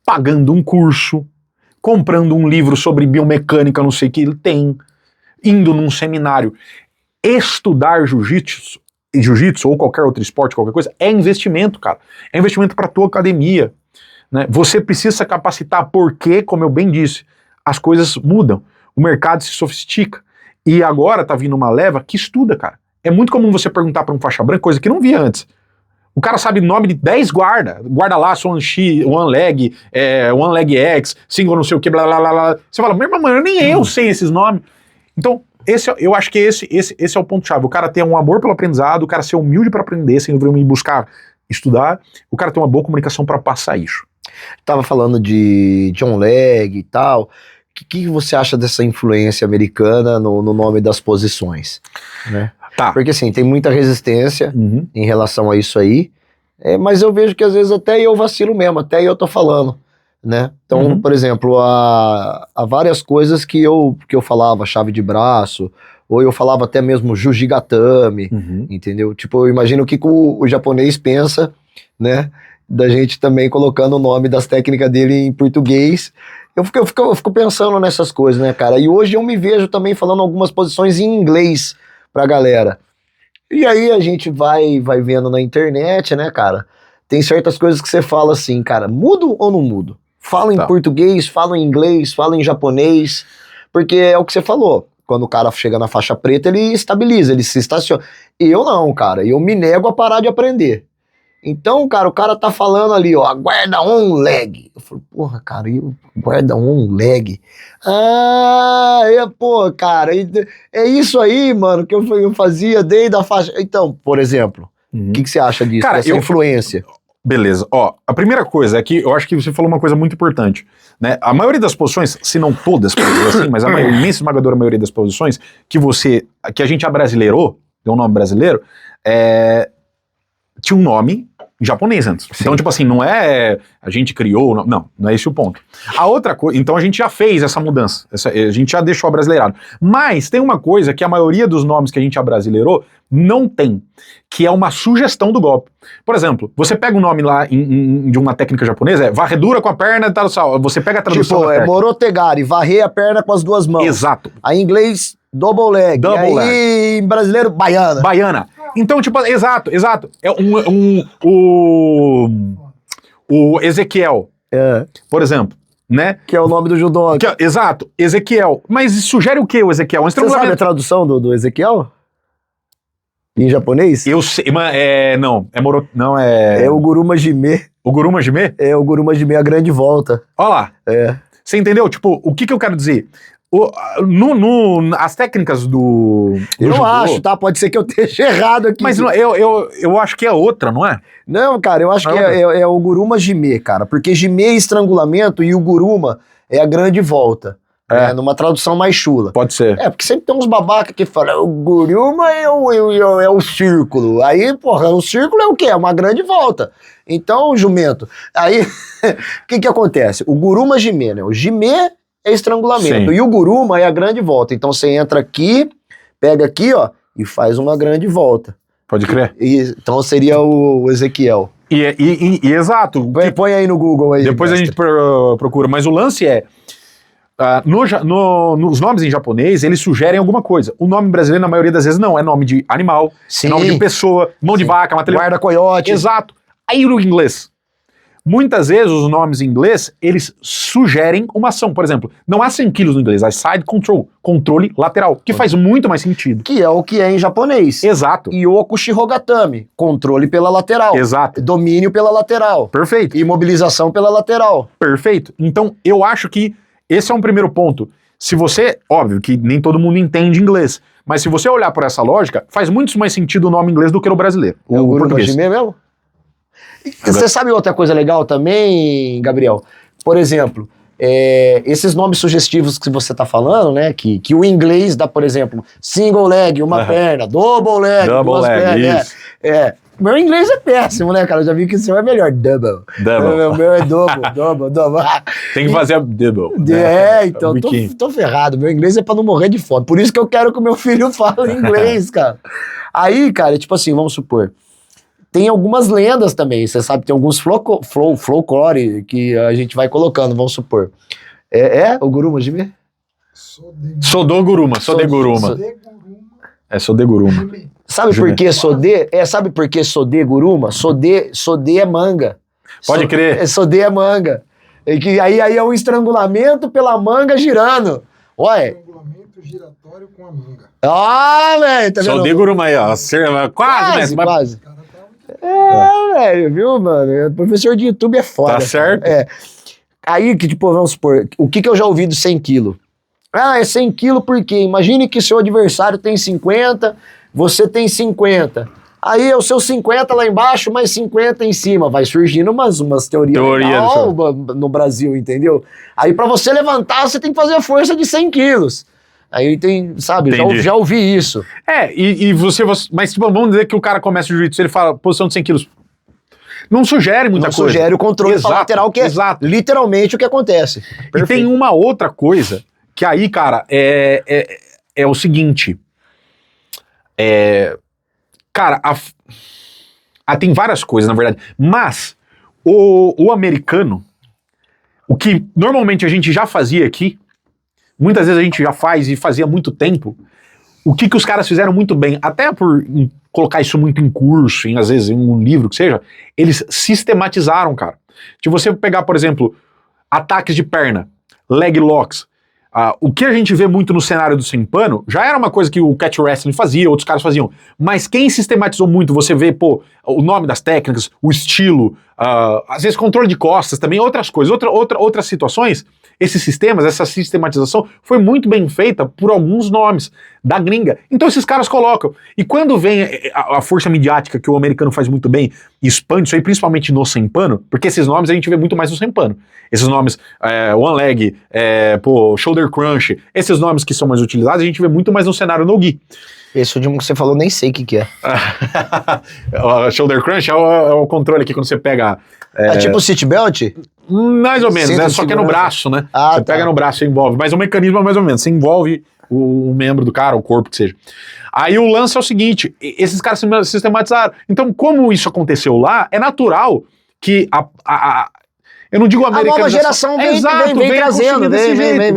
pagando um curso, comprando um livro sobre biomecânica, não sei o que ele tem, indo num seminário. Estudar jiu-jitsu ou qualquer outro esporte, qualquer coisa, é investimento, cara. É investimento para tua academia. Né? Você precisa se capacitar porque, como eu bem disse, as coisas mudam, o mercado se sofistica. E agora tá vindo uma leva que estuda, cara. É muito comum você perguntar para um faixa branca, coisa que não via antes. O cara sabe o nome de 10 guarda-laço, one X, one leg X, single não sei o que, blá blá blá blá. Você fala, meu irmão, nem eu sei esses nomes. Então, eu acho que esse é o ponto-chave. O cara ter um amor pelo aprendizado, o cara ser humilde para aprender, sem me buscar estudar, o cara ter uma boa comunicação para passar isso. Tava falando de John Legg e tal. O que você acha dessa influência americana no nome das posições? Né? Tá. Porque assim, tem muita resistência em relação a isso aí, mas eu vejo que às vezes até eu vacilo mesmo, até eu tô falando, né? Então, por exemplo, há várias coisas que eu falava, chave de braço, ou eu falava até mesmo Jujigatame, entendeu? Tipo, eu imagino o que o japonês pensa, né? Da gente também colocando o nome das técnicas dele em português. Eu fico pensando nessas coisas, né, cara? E hoje eu me vejo também falando algumas posições em inglês pra galera. E aí a gente vai vendo na internet, né, cara? Tem certas coisas que você fala assim, cara, mudo ou não mudo? Fala em português, fala em inglês, fala em japonês, porque é o que você falou. Quando o cara chega na faixa preta, ele estabiliza, ele se estaciona. Eu não, cara, eu me nego a parar de aprender. Então, cara, o cara tá falando ali, ó, guarda on leg. Eu falo, porra, cara, guarda on leg. Pô, cara, é isso aí, mano, que eu fazia desde a faixa. Então, por exemplo, o que você acha disso, cara, dessa influência? Beleza, ó, a primeira coisa é que eu acho que você falou uma coisa muito importante, né? A maioria das posições, se não todas, assim, mas a imensa esmagadora maioria das posições que a gente abrasileirou, deu um nome brasileiro, tinha um nome japonês antes. Sim. Então, tipo assim, não é a gente criou, não é esse o ponto. A outra coisa, então a gente já fez essa mudança, a gente já deixou abrasileirado. Mas tem uma coisa que a maioria dos nomes que a gente abrasileirou não tem, que é uma sugestão do golpe. Por exemplo, você pega um nome lá de uma técnica japonesa, varredura com a perna e tal, você pega a tradução. Tipo, morotegari, varrer a perna com as duas mãos. Exato. Aí em inglês, double leg. Em brasileiro, baiana. Baiana. Então, tipo, exato. É o Ezequiel, por exemplo, né? Que é o nome do judoca. Exato, Ezequiel. Mas sugere o que o Ezequiel? Um Você sabe a estrangulamento. tradução do Ezequiel? Em japonês? Eu sei, mas não É é o Guruma Jime. o Guru Majime? É o Guruma Jime, a grande volta. Olha lá. É. Você entendeu? Tipo, o que eu quero dizer? As técnicas do Eu não judô, acho, tá? Pode ser que eu esteja errado aqui. mas eu acho que é outra, não é? Não, cara, eu acho que é o Guruma Jime, cara. Porque Jime é estrangulamento e o Guruma é a grande volta. É. Numa tradução mais chula. Pode ser. Porque sempre tem uns babaca que falam, o Guruma é o círculo. Aí, porra, o círculo é o quê? É uma grande volta. Então, jumento. Aí, o que acontece? O Guruma Jime, né? O Jime é estrangulamento. Sim. E o Guruma é a grande volta. Então, você entra aqui, pega aqui, ó, e faz uma grande volta. Pode crer. Então, seria o Ezequiel. E exato. Põe aí no Google aí. Depois a mestre. gente procura. Mas o lance é... nos nomes em japonês, eles sugerem alguma coisa. O nome brasileiro, na maioria das vezes, não. É nome de animal, Sim. é nome de pessoa, mão de vaca, material. Guarda-coiote. Exato. Aí no inglês. Muitas vezes os nomes em inglês, eles sugerem uma ação. Por exemplo, não há 100 quilos no inglês, há side control, controle lateral, que faz muito mais sentido. Que é o que é em japonês. Exato. Yoku Shihogatami, controle pela lateral. Exato. Domínio pela lateral. Perfeito. Imobilização pela lateral. Perfeito. Então, eu acho que esse é um primeiro ponto. Se você, óbvio que nem todo mundo entende inglês, mas se você olhar por essa lógica, faz muito mais sentido o nome inglês do que o brasileiro, É o Guruma português. Jime mesmo? Você sabe outra coisa legal também, Gabriel? Por exemplo, esses nomes sugestivos que você tá falando, né? Que o inglês dá, por exemplo, single leg, uma perna, double leg, duas pernas. isso. Meu inglês é péssimo, né, cara? Eu já vi que o seu é melhor. Double. O meu é double. Tem que fazer a double. Então, biquinho. tô ferrado. Meu inglês é pra não morrer de fome. Por isso que eu quero que o meu filho fale inglês, cara. Aí, cara, tipo assim, vamos supor. Tem algumas lendas também, você sabe, tem alguns folclore que a gente vai colocando, vamos supor. O Guruma Jime? Sodoguruma. É Sodeguruma. Sabe por que Sode? Sabe por que Sode Guruma? Sode é manga. Pode crer. Sode é manga. Aí é um estrangulamento pela manga girando. Olha. Estrangulamento giratório com a manga. Velho, tá vendo? Sodeguruma aí, ó. Quase. Quase. O cara tá... Velho, viu, mano? O professor de YouTube é foda. Tá certo. Cara. Aí, tipo, vamos supor, o que eu já ouvi do 100 quilos? É 100 quilos porque imagine que seu adversário tem 50, você tem 50. Aí é o seu 50 lá embaixo, mais 50 em cima. Vai surgindo umas teorias legal no Brasil, entendeu? Aí pra você levantar, você tem que fazer a força de 100 quilos. Aí tem, sabe, já ouvi isso. Mas tipo, vamos dizer que o cara começa o jiu-jitsu, ele fala posição de 100 quilos. Não sugere muita coisa. Não sugere o controle lateral, que é literalmente o que acontece. Perfeito. E tem uma outra coisa, que aí, cara, é o seguinte. Cara, tem várias coisas, na verdade, mas o americano, o que normalmente a gente já fazia aqui, muitas vezes a gente já faz e fazia há muito tempo, o que os caras fizeram muito bem, até por colocar isso muito em curso, às vezes em um livro que seja, eles sistematizaram, cara. Se você pegar, por exemplo, ataques de perna, leg locks, o que a gente vê muito no cenário do sem pano, já era uma coisa que o Catch Wrestling fazia, outros caras faziam, mas quem sistematizou muito, você vê, o nome das técnicas, o estilo, às vezes controle de costas também, outras coisas, outras situações, esses sistemas, essa sistematização foi muito bem feita por alguns nomes da gringa. Então esses caras colocam. E quando vem a força midiática que o americano faz muito bem, e expande isso aí principalmente no sem pano, porque esses nomes a gente vê muito mais no sem pano. Esses nomes, one leg, shoulder crunch, esses nomes que são mais utilizados, a gente vê muito mais no cenário no-gi. Esse último que você falou, nem sei o que é. Shoulder crunch é o controle aqui quando você pega... tipo seat belt? Mais ou menos, né? Só que é no braço, né? Você pega no braço e envolve. Mas o mecanismo é mais ou menos. Você envolve o membro do cara, o corpo, que seja. Aí o lance é o seguinte, esses caras sistematizaram. Então, como isso aconteceu lá, é natural que eu não digo americano. A nova geração vem trazendo, vem.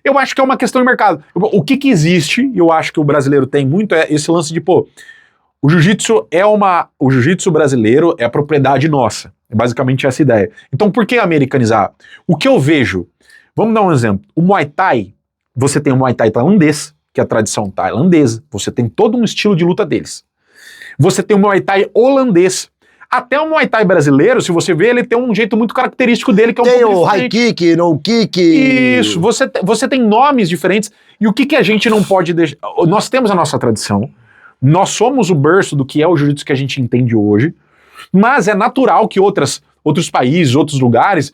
Eu acho que é uma questão de mercado. O que existe, eu acho que o brasileiro tem muito, é esse lance de, O jiu-jitsu brasileiro é propriedade nossa. É basicamente essa ideia. Então por que americanizar? O que eu vejo, vamos dar um exemplo. O Muay Thai, você tem o Muay Thai tailandês, que é a tradição tailandesa. Você tem todo um estilo de luta deles. Você tem o Muay Thai holandês. Até o Muay Thai brasileiro, se você ver, ele tem um jeito muito característico dele, que é um Tem pouco o high diferente. kick, no kick. Isso, você tem nomes diferentes. E o que a gente não pode deixar... Nós temos a nossa tradição, nós somos o berço do que é o jiu-jitsu que a gente entende hoje, mas é natural que outros países, outros lugares,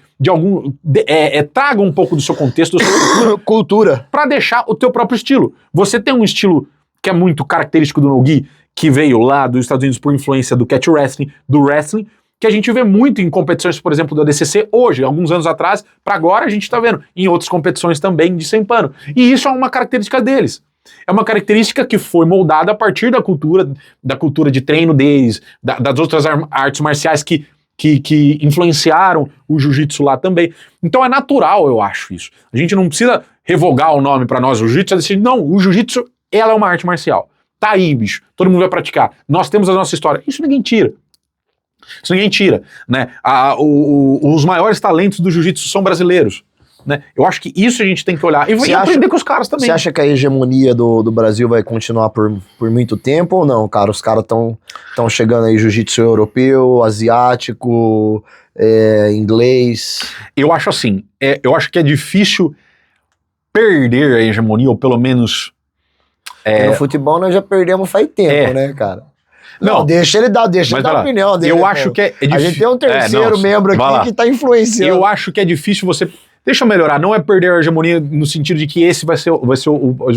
tragam um pouco do seu contexto, da sua cultura, para deixar o teu próprio estilo. Você tem um estilo que é muito característico do no-gi, que veio lá dos Estados Unidos por influência do catch wrestling, do wrestling, que a gente vê muito em competições, por exemplo, do ADCC hoje, alguns anos atrás, para agora a gente está vendo em outras competições também de sem pano. E isso é uma característica deles. É uma característica que foi moldada a partir da cultura de treino deles, das outras artes marciais que influenciaram o jiu-jitsu lá também. Então é natural, eu acho isso. A gente não precisa revogar o nome para nós, o jiu-jitsu, é decidir, não, o jiu-jitsu, ela é uma arte marcial. Tá aí, bicho, todo mundo vai praticar. Nós temos a nossa história. Isso ninguém tira. Isso ninguém tira, né? Os maiores talentos do jiu-jitsu são brasileiros, né? Eu acho que isso a gente tem que olhar e aprender com os caras também. Você acha que a hegemonia do Brasil vai continuar por muito tempo ou não, cara? Os caras estão chegando aí jiu-jitsu europeu, asiático, inglês. Eu acho assim, eu acho que é difícil perder a hegemonia, ou pelo menos... No futebol nós já perdemos faz tempo, né, cara? Não, deixa ele dar a opinião dele. Eu acho que é difícil. A gente tem um terceiro membro aqui que tá influenciando. Eu acho que é difícil você... Deixa eu melhorar, não é perder a hegemonia no sentido de que esse vai ser o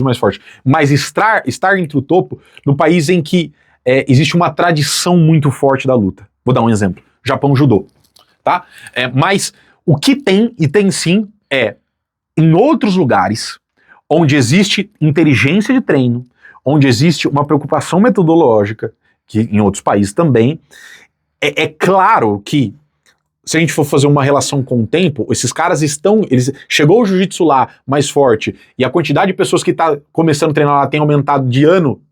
mais forte, mas estar entre o topo no país em que existe uma tradição muito forte da luta. Vou dar um exemplo. Japão judô, tá? Mas o que tem, e tem sim, em outros lugares onde existe inteligência de treino, onde existe uma preocupação metodológica, que em outros países também, é claro que se a gente for fazer uma relação com o tempo, esses caras chegou o jiu-jitsu lá mais forte e a quantidade de pessoas que tá começando a treinar lá tem aumentado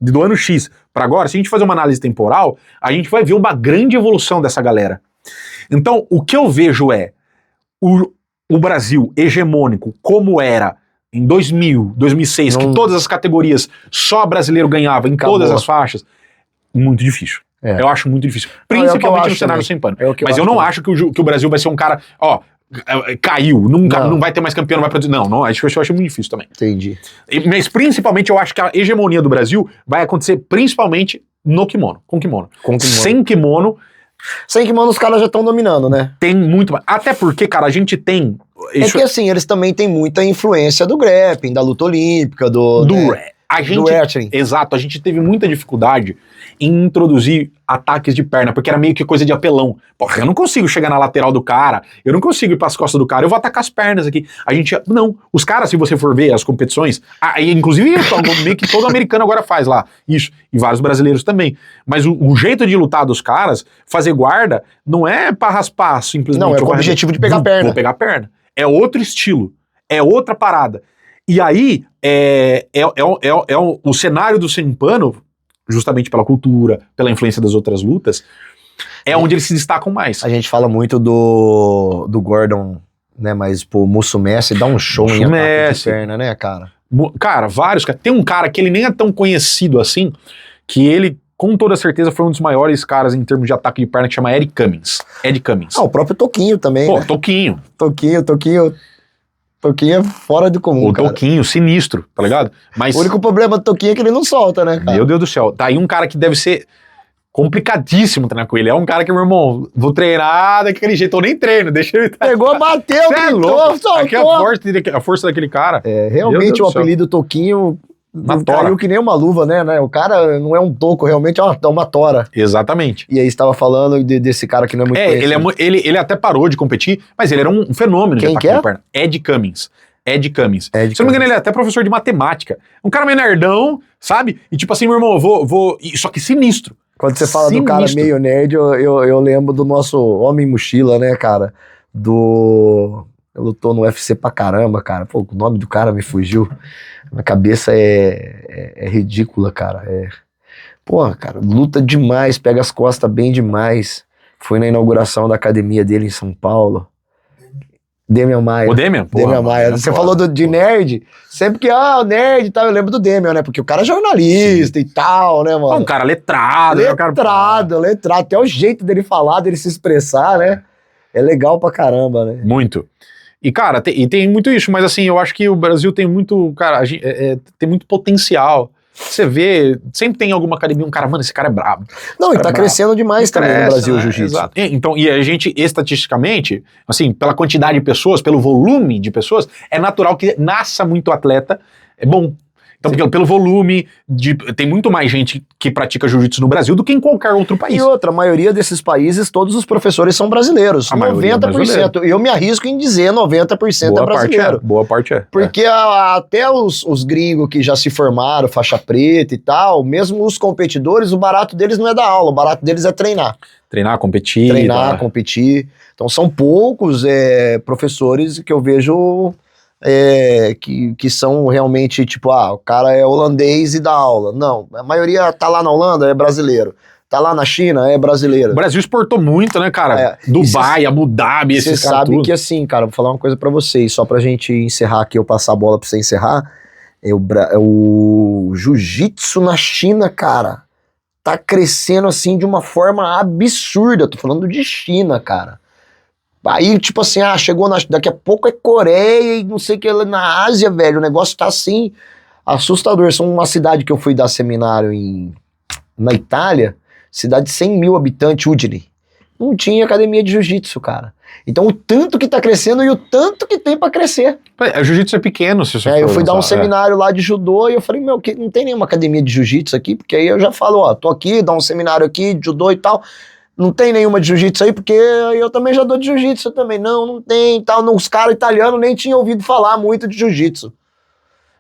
do ano X para agora. Se a gente fazer uma análise temporal, a gente vai ver uma grande evolução dessa galera. Então, o que eu vejo o Brasil hegemônico, como era em 2000, 2006, que todas as categorias só brasileiro ganhava em todas as faixas, muito difícil. Eu acho muito difícil. Principalmente no cenário sem pano. Mas eu não acho que o Brasil vai ser um cara, caiu, não vai ter mais campeão, não vai produzir. Não, acho que eu acho muito difícil também. Entendi. Mas principalmente eu acho que a hegemonia do Brasil vai acontecer principalmente no kimono, com kimono. Sem kimono os caras já estão dominando, né? Tem muito mais. Até porque, cara, a gente tem... que assim, eles também têm muita influência do grappling, da luta olímpica, do wrestling. Exato, a gente teve muita dificuldade em introduzir ataques de perna, porque era meio que coisa de apelão. Porra, eu não consigo chegar na lateral do cara, eu não consigo ir pras costas do cara, eu vou atacar as pernas aqui. Não, os caras, se você for ver as competições, inclusive meio que todo americano agora faz lá, isso, e vários brasileiros também. Mas o jeito de lutar dos caras, fazer guarda, não é pra raspar simplesmente. Não, é com o objetivo de pegar a perna. Vou pegar a perna. É outro estilo, é outra parada. E aí, o cenário do sem pano, justamente pela cultura, pela influência das outras lutas, onde eles se destacam mais. A gente fala muito do Gordon, né, mas o Musso Messi dá um show em ataque de perna, né, cara? Cara, vários. Tem um cara que ele nem é tão conhecido assim, que ele, com toda certeza, foi um dos maiores caras em termos de ataque de perna, que chama Ed Cummings. O próprio Toquinho também, né? Toquinho. Toquinho é fora do comum, cara. Toquinho, sinistro, tá ligado? Mas o único problema do Toquinho é que ele não solta, né, cara? Meu Deus do céu. Tá aí um cara que deve ser complicadíssimo treinar com ele. É um cara que, meu irmão, vou treinar daquele jeito, eu nem treino, deixa ele... Pegou, bateu, gritou, soltou. Aqui é a força daquele cara. Realmente o apelido Toquinho caiu que nem uma luva, né? O cara não é um toco, realmente é uma tora. Exatamente. E aí você tava falando desse cara que não é muito conhecido. Ele até parou de competir, mas ele era um fenômeno de ataque de perna. Ed Cummings. Se não me engano, ele é até professor de matemática. Um cara meio nerdão, sabe? E tipo assim, meu irmão, só que sinistro. Quando você fala do cara meio nerd, eu lembro do nosso Homem Mochila, né, cara? Lutou no UFC pra caramba, cara. Pô, o nome do cara me fugiu. Minha cabeça é ridícula, cara. Porra, cara, luta demais, pega as costas bem demais. Foi na inauguração da academia dele em São Paulo. Demian Maia. O Demian? Porra, Demian Maia. mano, Você porra. falou de nerd, sempre que, o nerd e tal, eu lembro do Demian, né? Porque o cara é jornalista e tal, né, mano? Um cara letrado. né, cara? Letrado. Até o jeito dele falar, dele se expressar, né? É legal pra caramba, né? Muito. E, cara, tem muito isso, mas assim, eu acho que o Brasil tem muito, cara, tem muito potencial. Você vê, sempre tem alguma academia, um cara, mano, esse cara é brabo. Não, e Cara, tá brabo. crescendo demais também no Cresce, Brasil o né? jiu-jitsu. Exato. Então, e a gente, estatisticamente, assim, pela quantidade de pessoas, pelo volume de pessoas, é natural que nasça muito atleta, é bom. Então, porque pelo volume, tem muito mais gente que pratica jiu-jitsu no Brasil do que em qualquer outro país. E outra, a maioria desses países, todos os professores são brasileiros. A maioria é 90%. E eu me arrisco em dizer 90% é brasileiro. Boa parte é. Porque até os gringos que já se formaram, faixa preta e tal, mesmo os competidores, o barato deles não é dar aula, o barato deles é treinar. Treinar, competir. Treinar, tá. competir. Então são poucos professores que eu vejo que são realmente tipo, o cara é holandês e dá aula. Não, a maioria tá lá na Holanda, é brasileiro. Tá lá na China, é brasileiro. O Brasil exportou muito, né, cara? É, Dubai, Abu Dhabi, Você esses caras sabe tudo. que assim, cara, vou falar uma coisa pra vocês, só pra gente encerrar aqui, eu passar a bola pra você encerrar, o jiu-jitsu na China, cara, tá crescendo assim de uma forma absurda, tô falando de China, cara. Aí, tipo assim, chegou daqui a pouco é Coreia e não sei o que, na Ásia, velho, o negócio tá assim, assustador. São uma cidade que eu fui dar seminário na Itália, cidade de 100 mil habitantes, Udine. Não tinha academia de jiu-jitsu, cara. Então o tanto que tá crescendo e o tanto que tem pra crescer. O jiu-jitsu é pequeno, se você Eu for fui dar um pensar, seminário lá de judô e eu falei, que não tem nenhuma academia de jiu-jitsu aqui, porque aí eu já falo, tô aqui, dá um seminário aqui de judô e tal. Não tem nenhuma de jiu-jitsu aí, porque eu também já dou de jiu-jitsu também. Não tem e tal. Os caras italianos nem tinham ouvido falar muito de jiu-jitsu.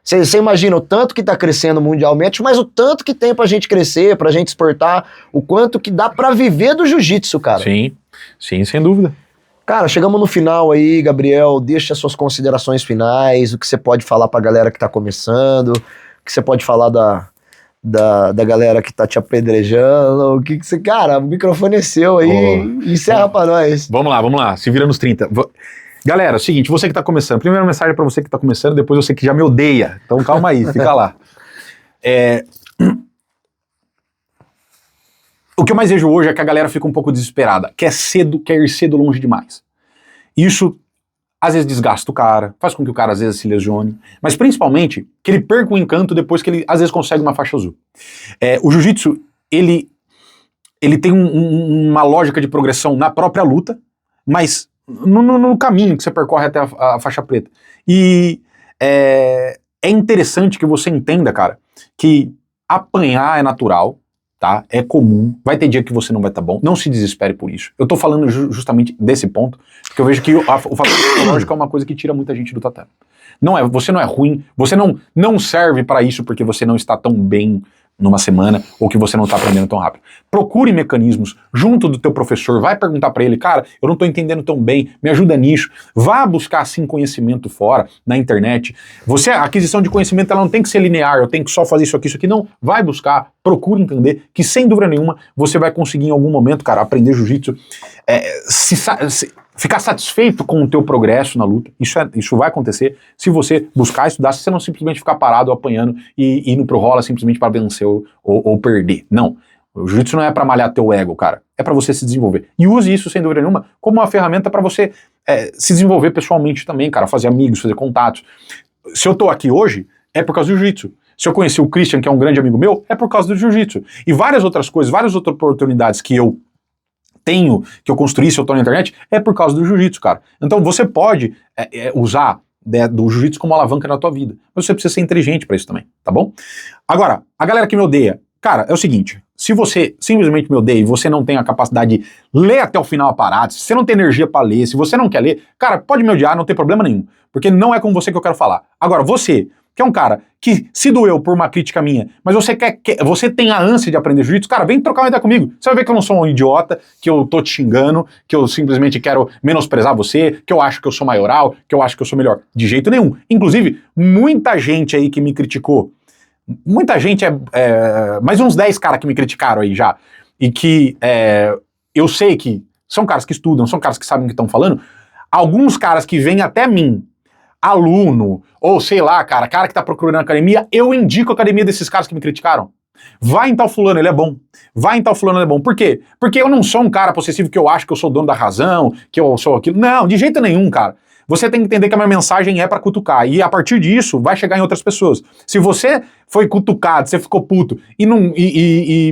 Você imagina o tanto que tá crescendo mundialmente, mas o tanto que tem pra gente crescer, pra gente exportar, o quanto que dá pra viver do jiu-jitsu, cara. Sim, sem dúvida. Cara, chegamos no final aí, Gabriel, deixa as suas considerações finais, o que você pode falar pra galera que tá começando, o que você pode falar da galera que tá te apedrejando, o que você... Cara, o microfone é seu aí, encerra pra nós. Vamos lá, se vira nos 30. Galera, é o seguinte, você que tá começando, primeira mensagem pra você que tá começando, depois você que já me odeia, então calma aí, fica lá. O que eu mais vejo hoje é que a galera fica um pouco desesperada, quer ir cedo longe demais. Isso às vezes desgasta o cara, faz com que o cara às vezes se lesione, mas principalmente que ele perca o encanto depois que ele às vezes consegue uma faixa azul. O jiu-jitsu, ele tem uma lógica de progressão na própria luta, mas no caminho que você percorre até a faixa preta. E é interessante que você entenda, cara, que apanhar é natural, tá? É comum, vai ter dia que você não vai estar bom, não se desespere por isso. Eu tô falando justamente desse ponto, porque eu vejo que o fator psicológico é uma coisa que tira muita gente do tatame. Você não é ruim, você não serve para isso porque você não está tão bem numa semana ou que você não está aprendendo tão rápido. Procure mecanismos junto do teu professor, vai perguntar para ele, cara, eu não estou entendendo tão bem, me ajuda nisso. Vá buscar sim conhecimento fora, na internet. A aquisição de conhecimento ela não tem que ser linear, eu tenho que só fazer isso aqui, não. Vai buscar, procure entender, que sem dúvida nenhuma você vai conseguir em algum momento, cara, aprender jiu-jitsu, ficar satisfeito com o teu progresso na luta. Isso vai acontecer se você buscar estudar, se você não simplesmente ficar parado apanhando e indo pro rola simplesmente para vencer ou perder. Não. O jiu-jitsu não é para malhar teu ego, cara. É para você se desenvolver. E use isso, sem dúvida nenhuma, como uma ferramenta para você se desenvolver pessoalmente também, cara. Fazer amigos, fazer contatos. Se eu tô aqui hoje, é por causa do jiu-jitsu. Se eu conheci o Christian, que é um grande amigo meu, é por causa do jiu-jitsu. E várias outras coisas, várias outras oportunidades que eu construí, se eu tô na internet, é por causa do jiu-jitsu, cara. Então você pode usar do jiu-jitsu como alavanca na tua vida, mas você precisa ser inteligente pra isso também, tá bom? Agora, a galera que me odeia, cara, é o seguinte, se você simplesmente me odeia e você não tem a capacidade de ler até o final a parada, se você não tem energia pra ler, se você não quer ler, cara, pode me odiar, não tem problema nenhum, porque não é com você que eu quero falar. Agora, você que é um cara que se doeu por uma crítica minha, mas você tem a ânsia de aprender jiu-jitsu, cara, vem trocar uma ideia comigo. Você vai ver que eu não sou um idiota, que eu tô te xingando, que eu simplesmente quero menosprezar você, que eu acho que eu sou maioral, que eu acho que eu sou melhor. De jeito nenhum. Inclusive, muita gente aí que me criticou muita gente mais uns 10 caras que me criticaram aí já, e que eu sei que são caras que estudam, são caras que sabem o que estão falando, alguns caras que vêm até mim, aluno, ou sei lá, cara que tá procurando academia, eu indico a academia desses caras que me criticaram. Vai em tal fulano, ele é bom. Vai em tal fulano, ele é bom. Por quê? Porque eu não sou um cara possessivo que eu acho que eu sou dono da razão, que eu sou aquilo. Não, de jeito nenhum, cara. Você tem que entender que a minha mensagem é pra cutucar. E a partir disso, vai chegar em outras pessoas. Se você foi cutucado, você ficou puto,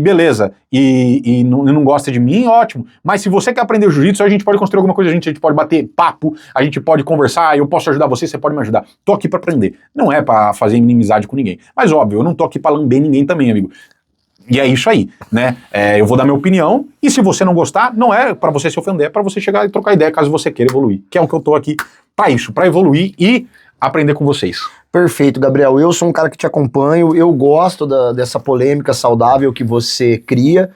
beleza, e não gosta de mim, ótimo. Mas se você quer aprender jiu-jitsu, a gente pode construir alguma coisa, a gente pode bater papo, a gente pode conversar, eu posso ajudar você pode me ajudar. Tô aqui pra aprender. Não é pra fazer inimizade com ninguém. Mas óbvio, eu não tô aqui pra lamber ninguém também, amigo. E é isso aí, né? Eu vou dar minha opinião, e se você não gostar, não é pra você se ofender, é pra você chegar e trocar ideia caso você queira evoluir. Que é o que eu tô aqui pra isso, pra evoluir e aprender com vocês. Perfeito, Gabriel. Eu sou um cara que te acompanho, eu gosto dessa polêmica saudável que você cria,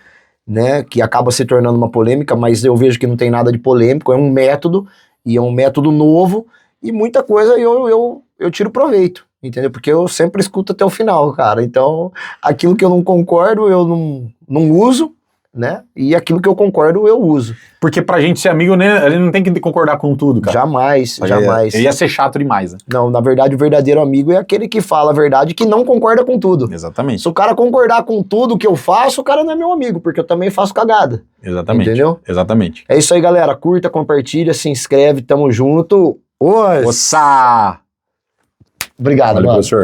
né? Que acaba se tornando uma polêmica, mas eu vejo que não tem nada de polêmico, é um método, e é um método novo, e muita coisa eu tiro proveito. Entendeu? Porque eu sempre escuto até o final, cara. Então, aquilo que eu não concordo, eu não uso, né? E aquilo que eu concordo, eu uso. Porque pra gente ser amigo, né, ele não tem que concordar com tudo, cara. Jamais, jamais. Ia ser chato demais, né? Não, na verdade, o verdadeiro amigo é aquele que fala a verdade e que não concorda com tudo. Exatamente. Se o cara concordar com tudo que eu faço, o cara não é meu amigo, porque eu também faço cagada. Exatamente. Entendeu? Exatamente. É isso aí, galera. Curta, compartilha, se inscreve, tamo junto. Ossa! Obrigado, Valeu, mano. professor.